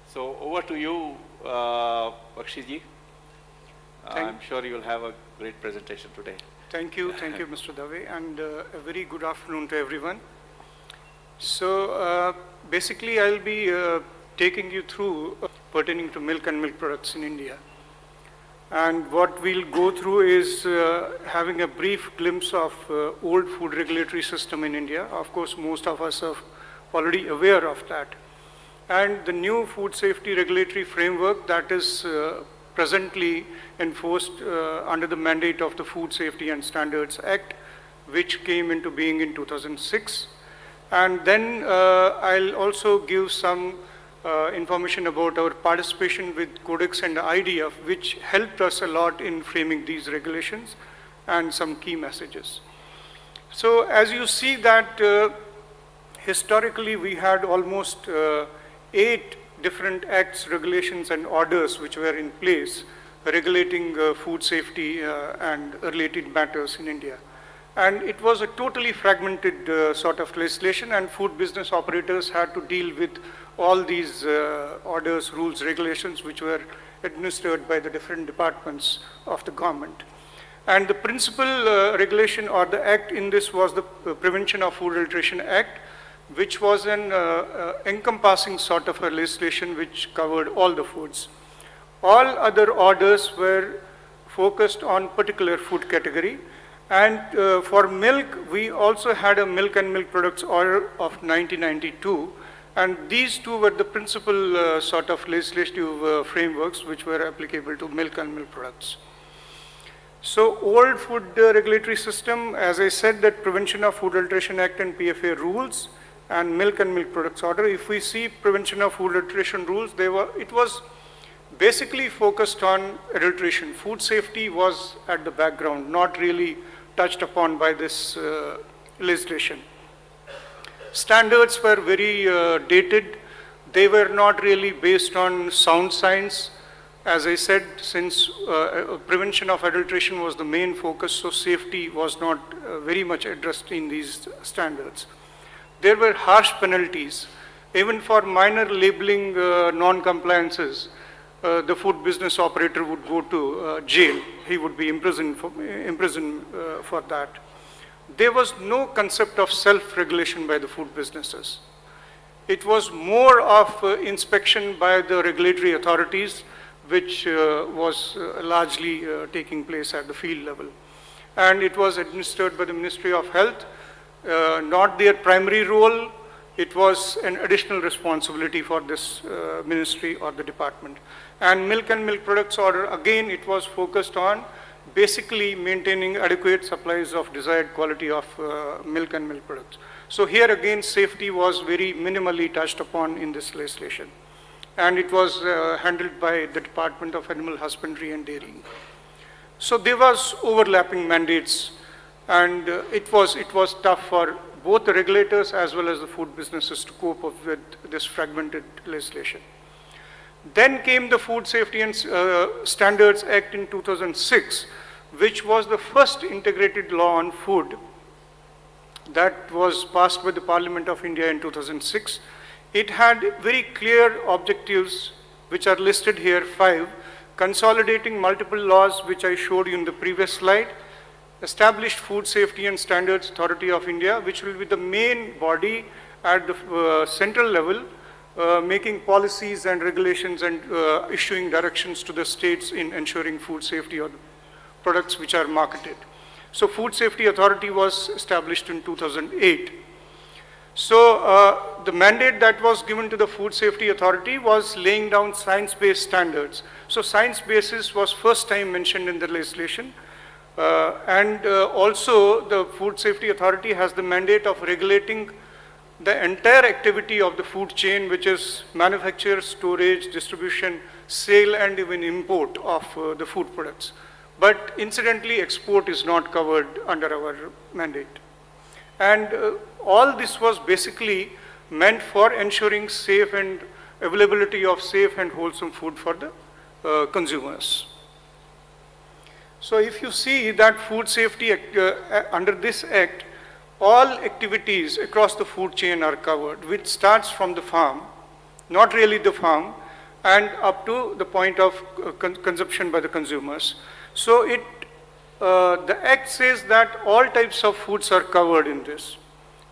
So over to you, Bakshi ji. I'm sure you will have a great presentation today. Thank you, Mr. Dave, and a very good afternoon to everyone. So basically I'll be taking you through pertaining to milk and milk products in India. And what we'll go through is having a brief glimpse of old food regulatory system in India. Of course, most of us are already aware of that. And the new food safety regulatory framework that is presently enforced under the mandate of the Food Safety and Standards Act, which came into being in 2006. And then I'll also give some information about our participation with Codex and IDF, which helped us a lot in framing these regulations, and some key messages. So as you see that historically we had almost 8 different acts, regulations and orders which were in place regulating food safety and related matters in India. And it was a totally fragmented sort of legislation, and food business operators had to deal with all these orders, rules, regulations which were administered by the different departments of the government. And the principal regulation or the act in this was the Prevention of Food Adulteration Act, which was an encompassing sort of a legislation which covered all the foods. All other orders were focused on particular food category. And for milk, we also had a Milk and Milk Products Order of 1992. And these two were the principal sort of legislative frameworks which were applicable to milk and milk products. So old food regulatory system, as I said, that Prevention of Food Adulteration Act and PFA rules, and Milk and Milk Products Order. If we see Prevention of Food Adulteration rules, it was basically focused on adulteration. Food safety was at the background, not really touched upon by this legislation. Standards were very dated. They were not really based on sound science. As I said, since prevention of adulteration was the main focus, so safety was not very much addressed in these standards. There were harsh penalties. Even for minor labeling non-compliances, the food business operator would go to jail. He would be imprisoned for that. There was no concept of self-regulation by the food businesses. It was more of inspection by the regulatory authorities, which was largely taking place at the field level. And it was administered by the Ministry of Health, not their primary role. It was an additional responsibility for this ministry or the department. And Milk and Milk Products Order, again, it was focused on basically maintaining adequate supplies of desired quality of milk and milk products. So here again, safety was very minimally touched upon in this legislation. And it was handled by the Department of Animal Husbandry and Dairying. So there was overlapping mandates, and it was tough for both the regulators as well as the food businesses to cope up with this fragmented legislation. Then came the Food Safety and Standards Act in 2006, which was the first integrated law on food that was passed by the Parliament of India in 2006. It had very clear objectives, which are listed here, 5, consolidating multiple laws, which I showed you in the previous slide, established Food Safety and Standards Authority of India, which will be the main body at the central level, making policies and regulations and issuing directions to the states in ensuring food safety of the products which are marketed. So Food Safety Authority was established in 2008. So the mandate that was given to the Food Safety Authority was laying down science-based standards. So science basis was first time mentioned in the legislation. And also the Food Safety Authority has the mandate of regulating the entire activity of the food chain, which is manufacture, storage, distribution, sale, and even import of the food products. But incidentally, export is not covered under our mandate. And all this was basically meant for ensuring safe and availability of safe and wholesome food for the consumers. So if you see that food safety under this act, all activities across the food chain are covered, which starts from the farm, not really the farm, and up to the point of consumption by the consumers. So the act says that all types of foods are covered in this.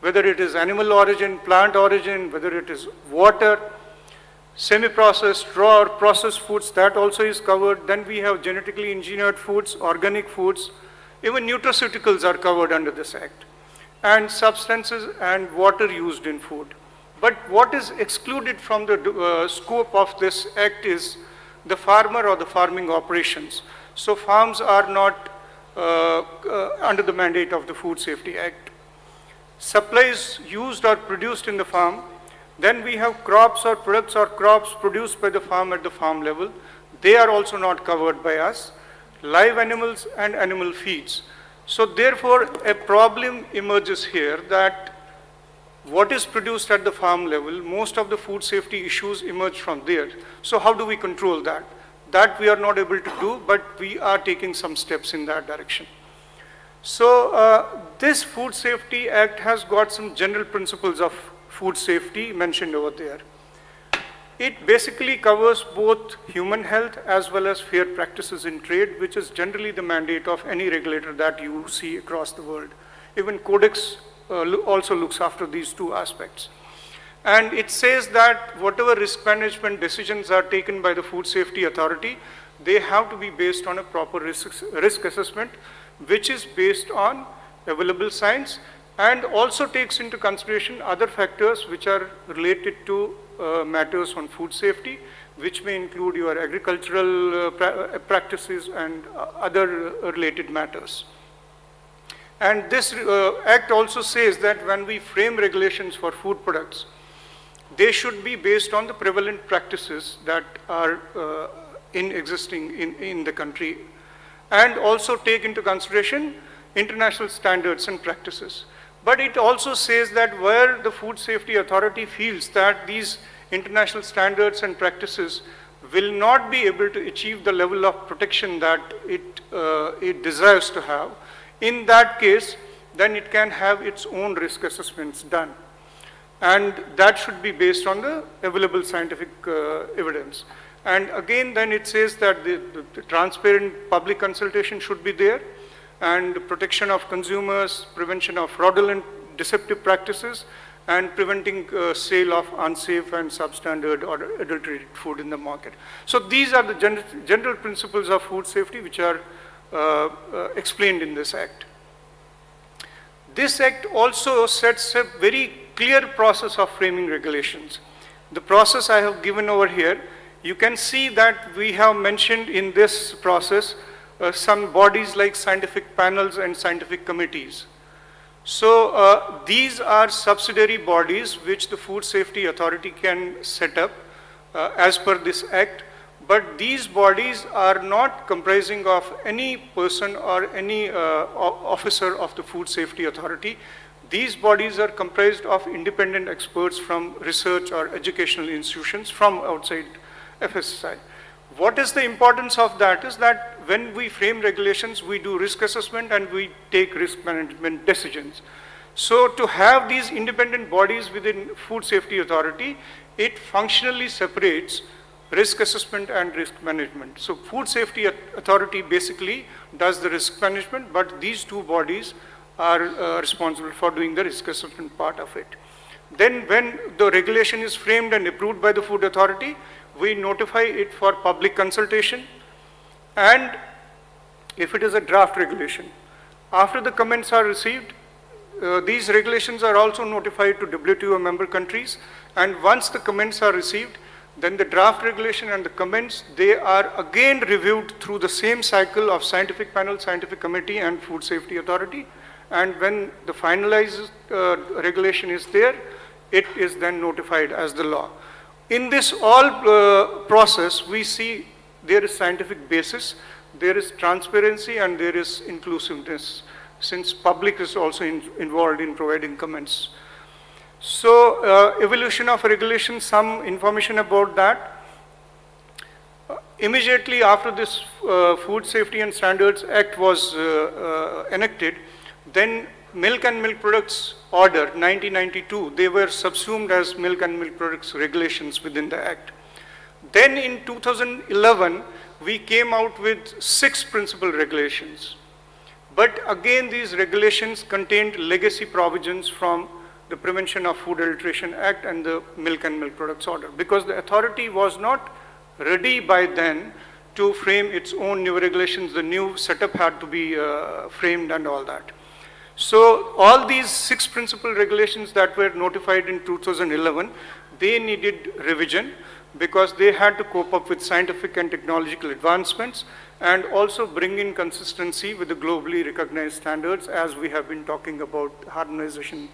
whether it is animal origin, plant origin, whether it is water, semi-processed, raw or processed foods, that also is covered. Then we have genetically engineered foods, organic foods, even nutraceuticals are covered under this act, and substances and water used in food. But what is excluded from the scope of this act is the farmer or the farming operations. So farms are not under the mandate of the Food Safety Act. Supplies used or produced in the farm. Then we have crops or products or crops produced by the farm at the farm level. They are also not covered by us. Live animals and animal feeds. So therefore, a problem emerges here that what is produced at the farm level, most of the food safety issues emerge from there. So how do we control that? That we are not able to do, but we are taking some steps in that direction. So this Food Safety Act has got some general principles of food safety mentioned over there. It basically covers both human health as well as fair practices in trade, which is generally the mandate of any regulator that you see across the world. Even Codex also looks after these two aspects. And it says that whatever risk management decisions are taken by the Food Safety Authority, they have to be based on a proper risk assessment, which is based on available science and also takes into consideration other factors which are related to matters on food safety, which may include your agricultural practices and other related matters. And this act also says that when we frame regulations for food products, they should be based on the prevalent practices that are existing in the country, and also take into consideration international standards and practices. But it also says that where the Food Safety Authority feels that these international standards and practices will not be able to achieve the level of protection that it desires to have, in that case, then it can have its own risk assessments done. And that should be based on the available scientific evidence. And again, then it says that the transparent public consultation should be there, and protection of consumers, prevention of fraudulent, deceptive practices, and preventing sale of unsafe and substandard or adulterated food in the market. So these are the general principles of food safety which are explained in this act. This act also sets a very clear process of framing regulations. The process I have given over here, you can see that we have mentioned in this process some bodies like scientific panels and scientific committees. So these are subsidiary bodies which the Food Safety Authority can set up as per this act, but these bodies are not comprising of any person or any officer of the Food Safety Authority. These bodies are comprised of independent experts from research or educational institutions from outside FSSAI. What is the importance of that is that when we frame regulations, we do risk assessment and we take risk management decisions. So to have these independent bodies within Food Safety Authority, it functionally separates risk assessment and risk management. So Food Safety Authority basically does the risk management, but these two bodies are responsible for doing the risk assessment part of it. Then when the regulation is framed and approved by the Food Authority, we notify it for public consultation, and if it is a draft regulation, after the comments are received, these regulations are also notified to WTO member countries, and once the comments are received, then the draft regulation and the comments, they are again reviewed through the same cycle of scientific panel, scientific committee, and Food Safety Authority, and when the finalized regulation is there, it is then notified as the law. In this all process, we see there is scientific basis, there is transparency, and there is inclusiveness, since public is also involved in providing comments. So evolution of regulation, some information about that. Immediately after this Food Safety and Standards Act was enacted, then Milk and Milk Products Order 1992, they were subsumed as Milk and Milk Products regulations within the Act. Then in 2011, we came out with 6 principal regulations. But again, these regulations contained legacy provisions from the Prevention of Food Adulteration Act and the Milk and Milk Products Order, because the authority was not ready by then to frame its own new regulations. The new setup had to be framed and all that. So all these 6 principal regulations that were notified in 2011, they needed revision because they had to cope up with scientific and technological advancements and also bring in consistency with the globally recognized standards, as we have been talking about harmonization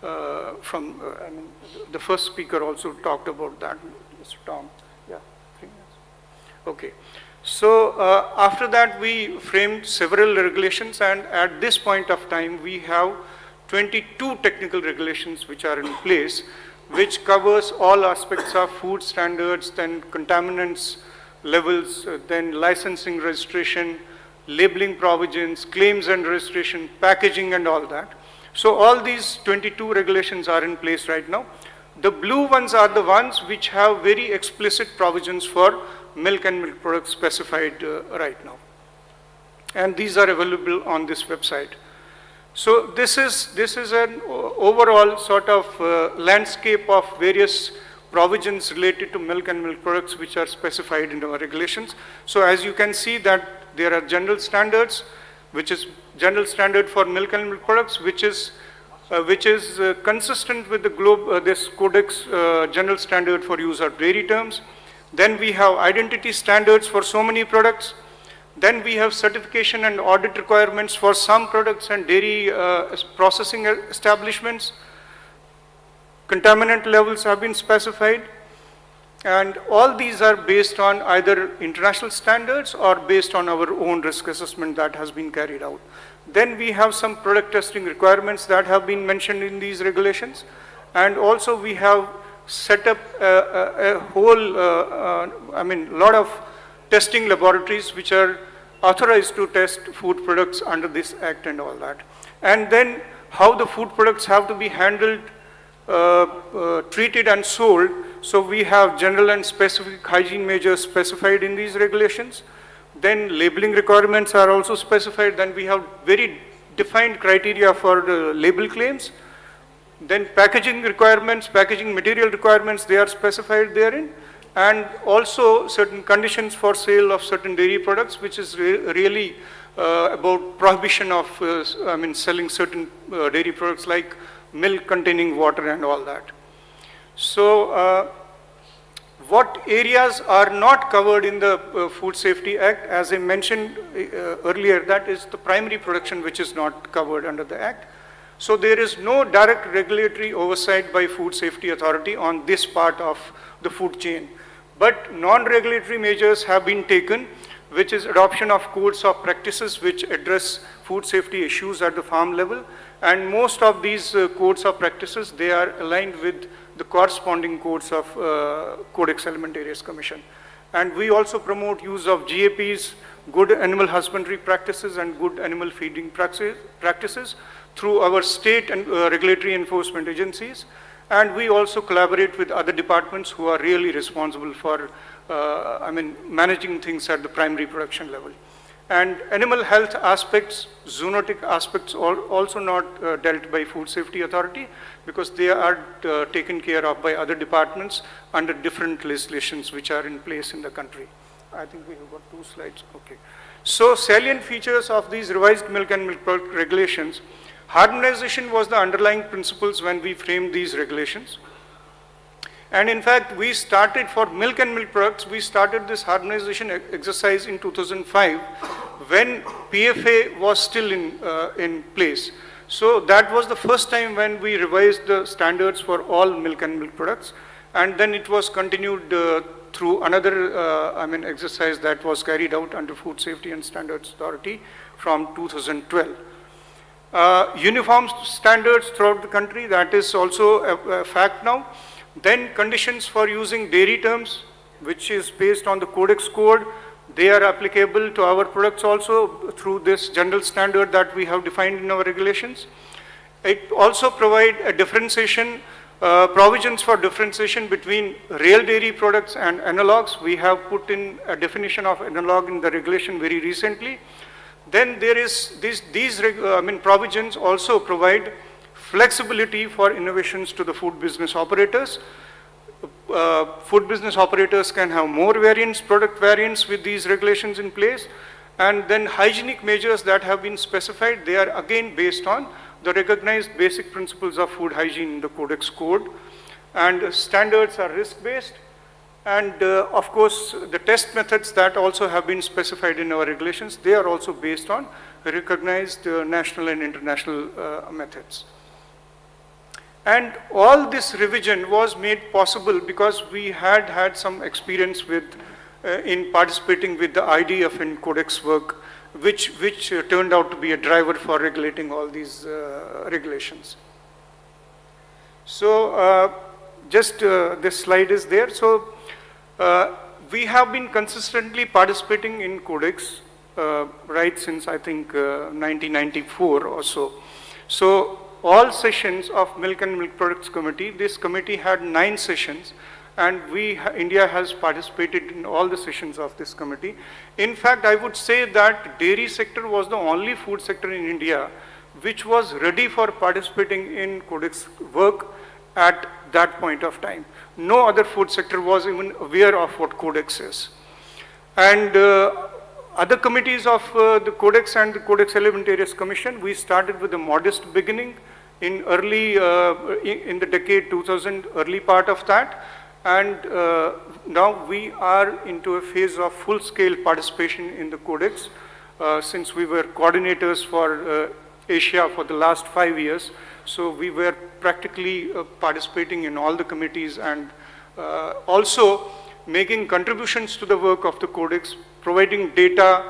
I mean, the first speaker also talked about that, Mr. Tom. Yeah, 3 minutes. Okay. So after that, we framed several regulations, and at this point of time, we have 22 technical regulations which are in place, which covers all aspects of food standards, then contaminants levels, then licensing, registration, labeling provisions, claims and registration, packaging and all that. So all these 22 regulations are in place right now. The blue ones are the ones which have very explicit provisions for milk and milk products specified right now. And these are available on this website. So this is an overall sort of landscape of various provisions related to milk and milk products which are specified in our regulations. So as you can see that there are general standards, which is general standard for milk and milk products, which is consistent with the this Codex general standard for use of dairy terms. Then we have identity standards for so many products. Then we have certification and audit requirements for some products and dairy processing establishments. Contaminant levels have been specified, and all these are based on either international standards or based on our own risk assessment that has been carried out. Then we have some product testing requirements that have been mentioned in these regulations, and also we have set up a whole, lot of testing laboratories which are authorized to test food products under this act and all that. And then how the food products have to be handled, treated and sold. So we have general and specific hygiene measures specified in these regulations. Then labeling requirements are also specified. Then we have very defined criteria for the label claims. Then packaging requirements, packaging material requirements, they are specified therein. And also certain conditions for sale of certain dairy products, which is really about prohibition of selling certain dairy products like milk containing water and all that. So what areas are not covered in the Food Safety Act? As I mentioned earlier, that is the primary production which is not covered under the Act. So there is no direct regulatory oversight by Food Safety Authority on this part of the food chain. But non-regulatory measures have been taken, which is adoption of codes of practices which address food safety issues at the farm level. And most of these codes of practices, they are aligned with the corresponding codes of Codex Alimentarius Commission. And we also promote use of GAPs, good animal husbandry practices and good animal feeding practices through our state and regulatory enforcement agencies. And we also collaborate with other departments who are really responsible for managing things at the primary production level. And animal health aspects, zoonotic aspects are also not dealt by Food Safety Authority because they are taken care of by other departments under different legislations which are in place in the country. I think we have got 2 slides, okay. So salient features of these revised milk and milk product regulations. Harmonization was the underlying principles when we framed these regulations. And in fact, we started for milk and milk products, we started this harmonization exercise in 2005 when PFA was still in place. So that was the first time when we revised the standards for all milk and milk products. And then it was continued through another exercise that was carried out under Food Safety and Standards Authority from 2012. Uniform standards throughout the country, that is also a fact now. Then conditions for using dairy terms, which is based on the Codex code, they are applicable to our products also through this general standard that we have defined in our regulations. It also provides a differentiation, provisions for differentiation between real dairy products and analogs. We have put in a definition of analog in the regulation very recently. Then there is these provisions also provide flexibility for innovations to the food business operators. Food business operators can have more variants, product variants with these regulations in place. And then hygienic measures that have been specified, they are again based on the recognized basic principles of food hygiene in the Codex code. And standards are risk-based. And of course, the test methods that also have been specified in our regulations, they are also based on recognized national and international methods. And all this revision was made possible because we had some experience with in participating with the IDF in Codex work, which turned out to be a driver for regulating all these regulations. So just this slide is there. So we have been consistently participating in Codex right since I think 1994 or so. So all sessions of Milk and Milk Products Committee, this committee had 9 sessions, and India has participated in all the sessions of this committee. In fact, I would say that dairy sector was the only food sector in India which was ready for participating in Codex work at that point of time. No other food sector was even aware of what Codex is. And other committees of the Codex and the Codex Alimentarius Commission, we started with a modest beginning in early, in the decade 2000, early part of that. And now we are into a phase of full-scale participation in the Codex since we were coordinators for Asia for the last 5 years. So we were practically participating in all the committees and also making contributions to the work of the Codex, providing data,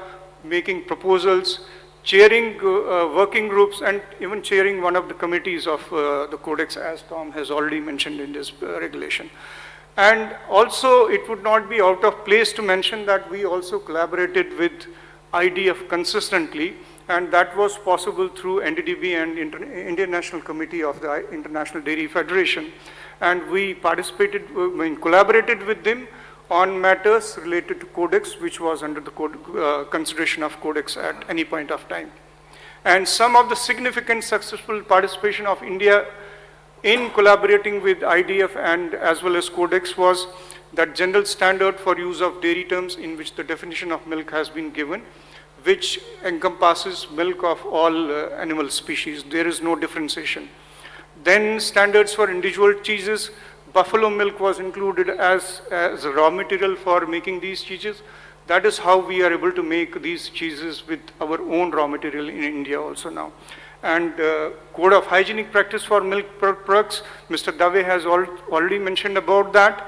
making proposals, chairing working groups, and even chairing one of the committees of the Codex, as Tom has already mentioned in this regulation. And also, it would not be out of place to mention that we also collaborated with IDF consistently, and that was possible through NDDB and Indian National Committee of the International Dairy Federation. And we participated, collaborated with them on matters related to Codex, which was under the consideration of Codex at any point of time. And some of the significant successful participation of India in collaborating with IDF and as well as Codex was that general standard for use of dairy terms in which the definition of milk has been given, which encompasses milk of all animal species. There is no differentiation. Then standards for individual cheeses. Buffalo milk was included as raw material for making these cheeses. That is how we are able to make these cheeses with our own raw material in India also now. And Code of Hygienic Practice for Milk Products, Mr. Dave has already mentioned about that.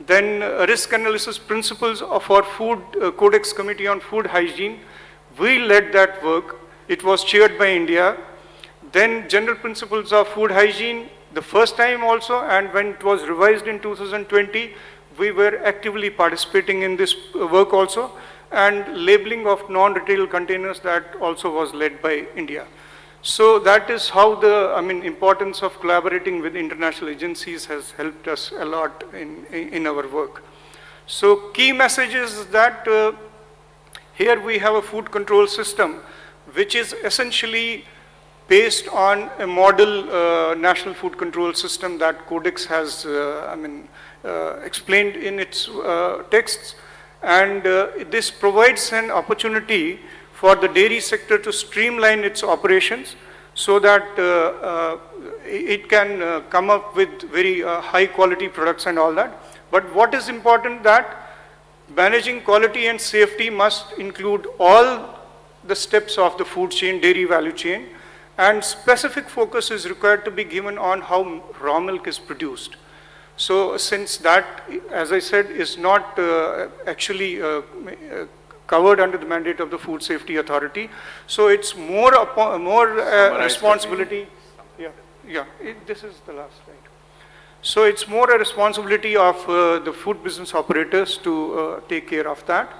Then risk analysis principles for food, Codex Committee on Food Hygiene. We led that work. It was chaired by India. Then general principles of food hygiene, the first time also, and when it was revised in 2020, we were actively participating in this work also. And labeling of non-retail containers, that also was led by India. So that is how the, importance of collaborating with international agencies has helped us a lot in our work. So key message is that here we have a food control system, which is essentially based on a model national food control system that Codex has explained in its texts. And this provides an opportunity for the dairy sector to streamline its operations so that it can come up with very high quality products and all that. But what is important that managing quality and safety must include all the steps of the food chain, dairy value chain, and specific focus is required to be given on how raw milk is produced. So since that, as I said, is not actually covered under the mandate of the Food Safety Authority, so it's more responsibility. This is the last slide. So it's more a responsibility of the food business operators to take care of that.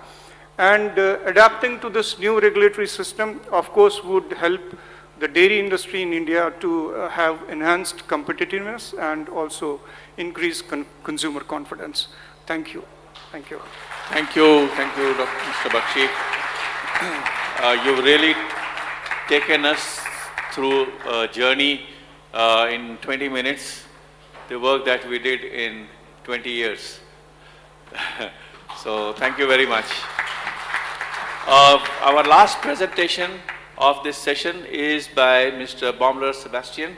And adapting to this new regulatory system, of course, would help the dairy industry in India to have enhanced competitiveness and also increase consumer confidence. Thank you. Thank you. Thank you, Mr. Bakshi. You've really taken us through a journey in 20 minutes the work that we did in 20 years. So thank you very much. Our last presentation of this session is by Mr. Baumler Sebastian.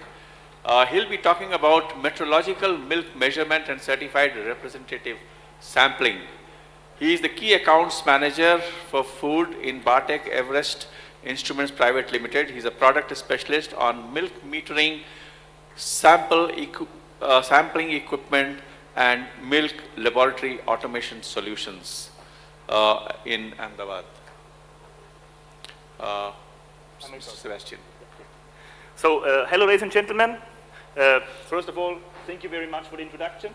He'll be talking about meteorological milk measurement and certified representative sampling. He is the key accounts manager for food in Bartek Everest Instruments Private Limited. He's a product specialist on milk metering, sampling equipment and milk laboratory automation solutions in Ahmedabad. Mr. Sebastian. So, hello ladies and gentlemen. First of all, thank you very much for the introduction.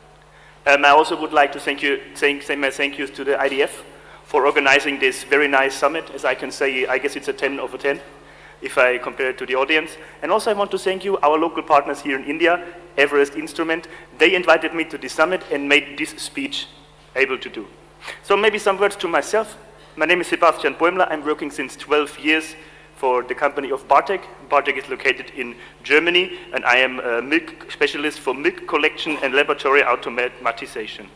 I also would like to say my thank yous to the IDF for organizing this very nice summit. As I can say, I guess it's a 10 over 10 if I compare it to the audience. And also I want to thank you, our local partners here in India, Everest Instrument. They invited me to this summit and made this speech able to do. So maybe some words to myself. My name is Sebastian Bäumler. I'm working since 12 years for the company of Bartek. Bartek is located in Germany, and I am a milk specialist for milk collection and laboratory automatization.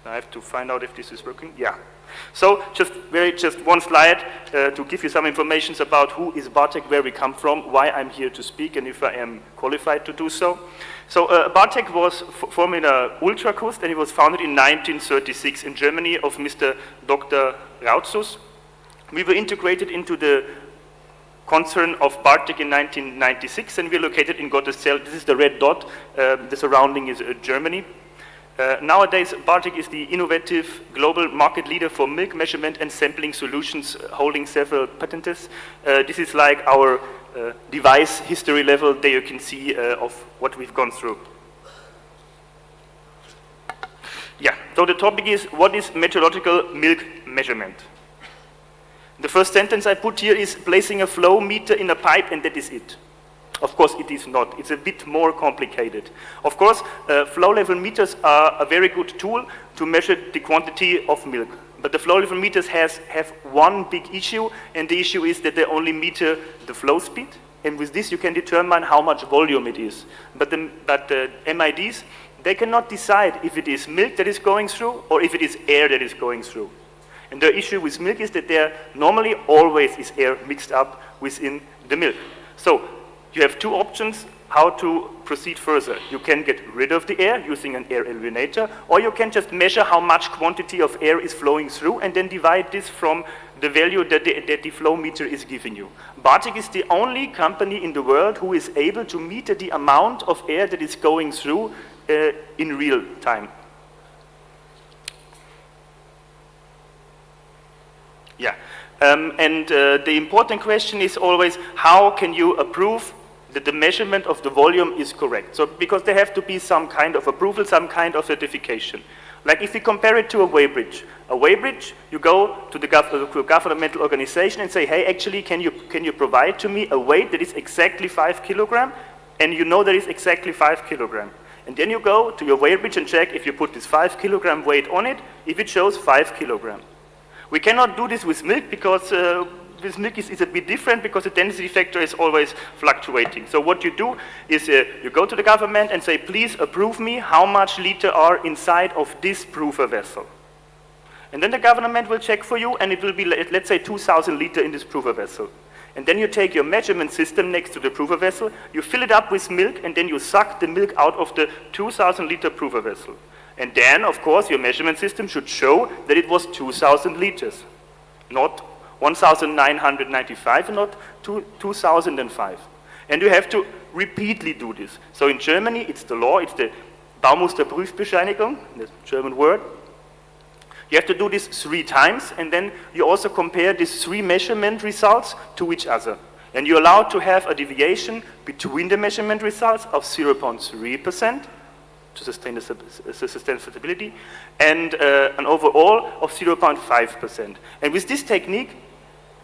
I have to find out if this is working. Yeah. So just one slide to give you some information about who is Bartek, where we come from, why I'm here to speak, and if I am qualified to do so. So Bartek was formed in Ultrakost, and it was founded in 1936 in Germany of Mr. Dr. Rautzus. We were integrated into the concern of Bartek in 1996, and we're located in Gotteszell. This is the red dot. The surrounding is Germany. Nowadays, Bartek is the innovative global market leader for milk measurement and sampling solutions, holding several patents. This is like our device history level. There you can see of what we've gone through. Yeah, so the topic is, what is meteorological milk measurement? The first sentence I put here is placing a flow meter in a pipe, and that is it. Of course, it is not. It's a bit more complicated. Of course, flow level meters are a very good tool to measure the quantity of milk. But the flow level meters have one big issue, and the issue is that they only meter the flow speed. And with this, you can determine how much volume it is. But the MIDs, they cannot decide if it is milk that is going through or if it is air that is going through. And the issue with milk is that there normally always is air mixed up within the milk. So you have two options how to proceed further. You can get rid of the air using an air eliminator, or you can just measure how much quantity of air is flowing through and then divide this from the value that the flow meter is giving you. Bartek is the only company in the world who is able to meter the amount of air that is going through in real time. Yeah, and the important question is always, how can you approve that the measurement of the volume is correct? So, because there have to be some kind of approval, some kind of certification. Like if we compare it to a weighbridge. A weighbridge, you go to the governmental organization and say, hey, actually, can you provide to me a weight that is exactly 5 kilograms? And you know that it's exactly 5 kilograms. And then you go to your weighbridge and check if you put this 5 kilogram weight on it, if it shows 5 kilograms. We cannot do this with milk because with milk is a bit different because the density factor is always fluctuating. So what you do is you go to the government and say, please approve me how much liter are inside of this proofer vessel. And then the government will check for you, and it will be, let's say, 2,000 liter in this proofer vessel. And then you take your measurement system next to the proofer vessel, you fill it up with milk, and then you suck the milk out of the 2,000 liter proofer vessel. And then, of course, your measurement system should show that it was 2,000 liters, not 1,995, not 2,005. And you have to repeatedly do this. So in Germany, it's the law, it's the Baumusterprüfbescheinigung, the German word. You have to do this 3 times, and then you also compare these 3 measurement results to each other. And you're allowed to have a deviation between the measurement results of 0.3%, to sustain the stability, and an overall of 0.5%. And with this technique,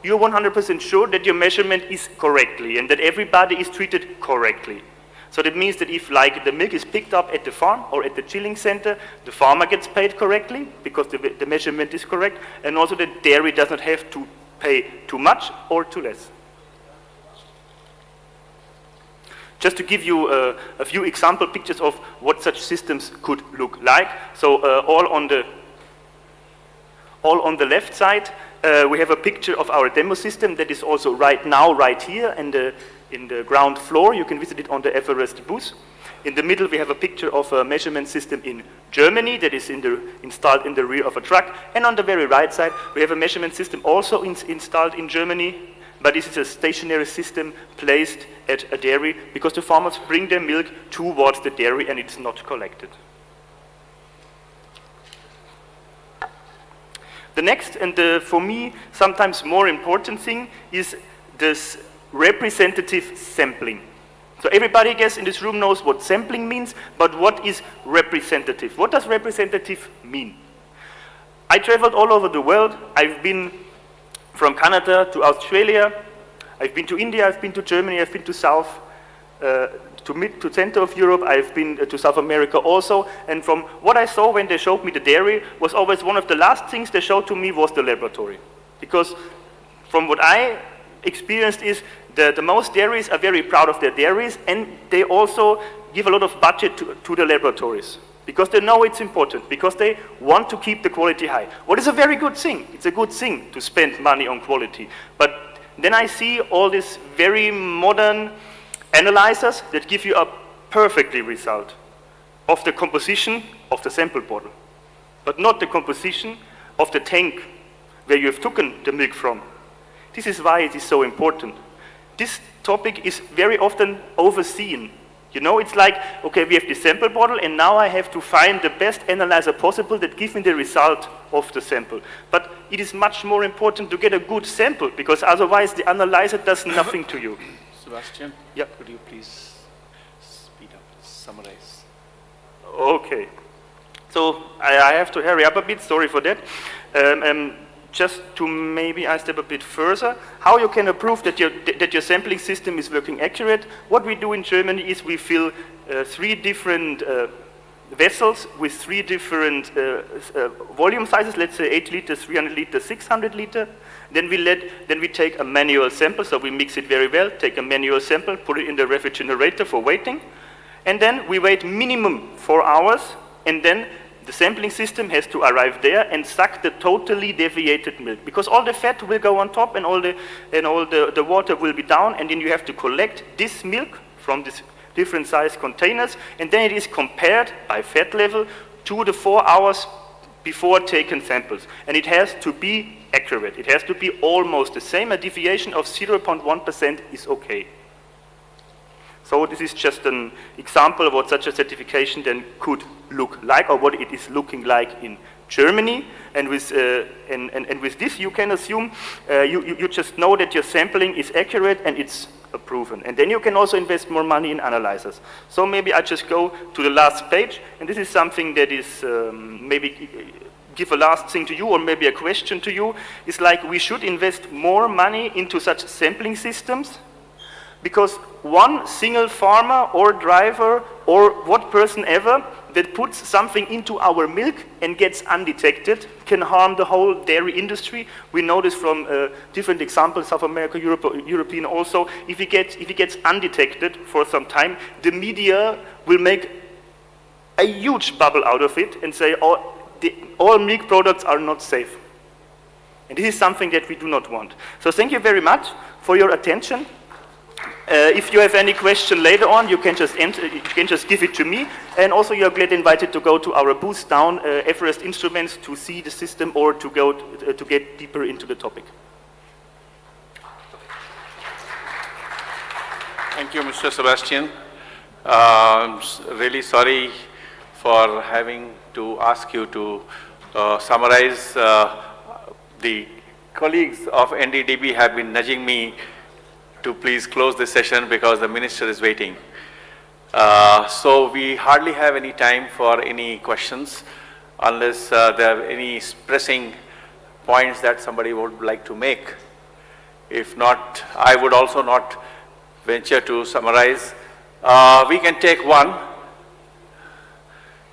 you're 100% sure that your measurement is correctly and that everybody is treated correctly. So that means that if, like, the milk is picked up at the farm or at the chilling center, the farmer gets paid correctly because the measurement is correct, and also the dairy does not have to pay too much or too less. Just to give you a few example pictures of what such systems could look like. So all on the left side, we have a picture of our demo system that is also right now, right here in the ground floor. You can visit it on the Everest booth. In the middle, we have a picture of a measurement system in Germany that is installed in the rear of a truck. And on the very right side, we have a measurement system also installed in Germany, but this is a stationary system placed at a dairy because the farmers bring their milk towards the dairy and it's not collected. The next, and for me, sometimes more important thing is this representative sampling. So everybody, I guess, in this room knows what sampling means, but what is representative? What does representative mean? I traveled all over the world. I've been from Canada to Australia. I've been to India, I've been to Germany, I've been to South, to center of Europe, I've been to South America also. And from what I saw when they showed me the dairy, was always one of the last things they showed to me was the laboratory. Because from what I experienced is the most dairies are very proud of their dairies, and they also give a lot of budget to the laboratories because they know it's important, because they want to keep the quality high. What is a very good thing. It's a good thing to spend money on quality. But then I see all these very modern analyzers that give you a perfectly result of the composition of the sample bottle, but not the composition of the tank where you have taken the milk from. This is why it is so important. This topic is very often overseen. You know, it's like, okay, we have the sample bottle, and now I have to find the best analyzer possible that gives me the result of the sample. But it is much more important to get a good sample, because otherwise the analyzer does nothing to you. Sebastian, yeah. Could you please speed up, summarize? Okay. So I have to hurry up a bit, sorry for that. Just to maybe I step a bit further, how you can prove that your sampling system is working accurate. What we do in Germany is we fill 3 different vessels with 3 different volume sizes, let's say 8 liters, 300 liters, 600 liters. Then we take a manual sample, so we mix it very well, take a manual sample, put it in the refrigerator for waiting, and then we wait minimum 4 hours, and then the sampling system has to arrive there and suck the totally deviated milk, because all the fat will go on top and all the water will be down, and then you have to collect this milk from these different size containers, and then it is compared by fat level to the 4 hours before taken samples. And it has to be accurate. It has to be almost the same. A deviation of 0.1% is okay. So this is just an example of what such a certification then could look like, or what it is looking like in Germany. And with this, you can assume you just know that your sampling is accurate and it's proven. And then you can also invest more money in analyzers. So maybe I just go to the last page, and this is something that is maybe give a last thing to you, or maybe a question to you. It's like we should invest more money into such sampling systems, because one single farmer or driver or what person ever that puts something into our milk and gets undetected can harm the whole dairy industry. We know this from different examples, South America, European also. If he gets undetected for some time, the media will make a huge bubble out of it and say all milk products are not safe. And this is something that we do not want. So thank you very much for your attention. If you have any question later on, you can just give it to me. And also you are gladly invited to go to our booth down, Everest Instruments, to see the system or to go to get deeper into the topic. Thank you, Mr. Sebastian. I'm really sorry for having to ask you to summarize. The colleagues of NDDB have been nudging me to please close this session because the minister is waiting. So we hardly have any time for any questions unless there are any pressing points that somebody would like to make. If not, I would also not venture to summarize. We can take one.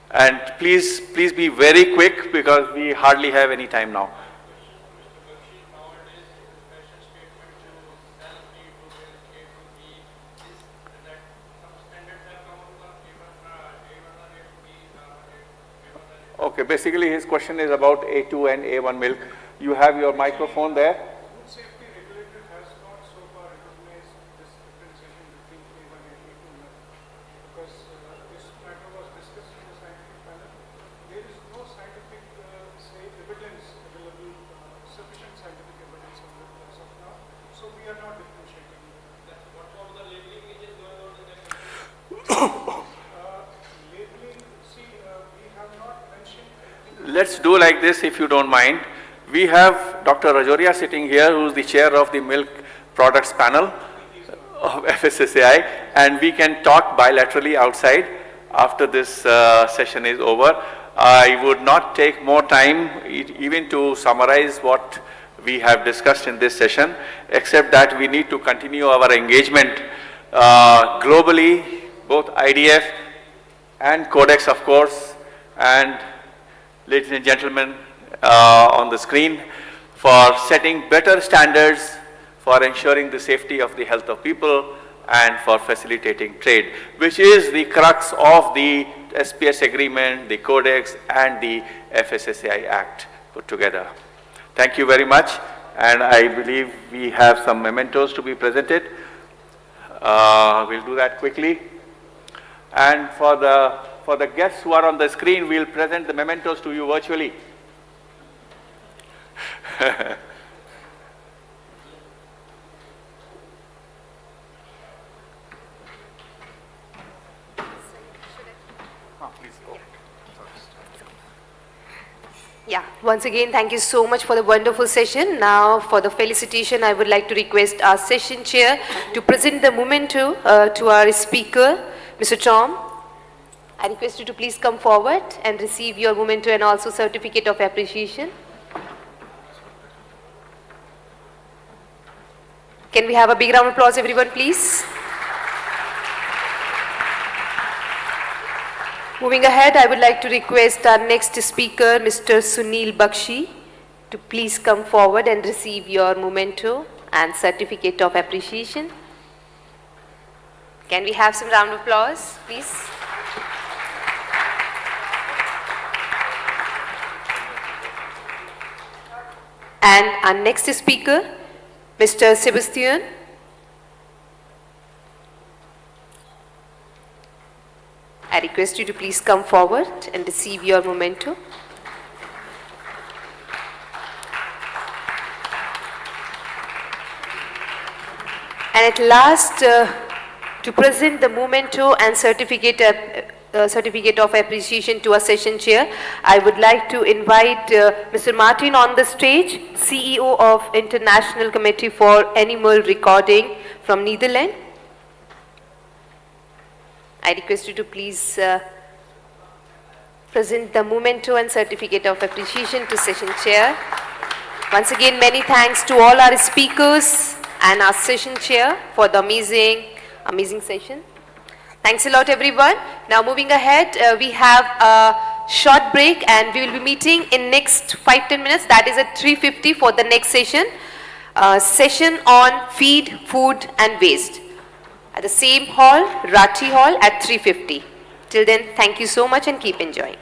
And please be very quick because we hardly have any time now. Okay, basically his question is about A2 and A1 milk. You have your microphone there. Food safety regulator has not so far recognized this differentiation between A1 and A2 milk because this matter was discussed in the scientific panel. There is no scientific evidence available, sufficient scientific evidence available as of now. So we are not differentiating. What about the labeling which is going on in the country? Labeling, see, we have not mentioned anything. Let's do like this if you don't mind. We have Dr. Rajoria sitting here, who is the chair of the milk products panel of FSSAI, and we can talk bilaterally outside after this session is over. I would not take more time even to summarize what we have discussed in this session, except that we need to continue our engagement globally, both IDF and Codex, of course, and ladies and gentlemen on the screen, for setting better standards for ensuring the safety of the health of people and for facilitating trade, which is the crux of the SPS agreement, the Codex, and the FSSAI Act put together. Thank you very much, and I believe we have some mementos to be presented. We'll do that quickly. And for the guests who are on the screen, we'll present the mementos to you virtually. Yeah, once again, thank you so much for the wonderful session. Now, for the felicitation, I would like to request our session chair to present the memento to our speaker, Mr. Tom. I request you to please come forward and receive your memento and also certificate of appreciation. Can we have a big round of applause, everyone, please? Moving ahead, I would like to request our next speaker, Mr. Sunil Bakshi, to please come forward and receive your memento and certificate of appreciation. Can we have some round of applause, please? And our next speaker, Mr. Sebastian. I request you to please come forward and receive your memento. And at last, to present the memento and certificate of appreciation to our session chair, I would like to invite Mr. Martin on the stage, CEO of International Committee for Animal Recording from Netherlands. I request you to please present the memento and certificate of appreciation to session chair. Once again, many thanks to all our speakers and our session chair for the amazing session. Thanks a lot, everyone. Now moving ahead, we have a short break and we will be meeting in next 5-10 minutes. That is at 3:50 for the next session. Session on feed, food and waste. At the same hall, Rathi Hall at 3:50. Till then, thank you so much and keep enjoying.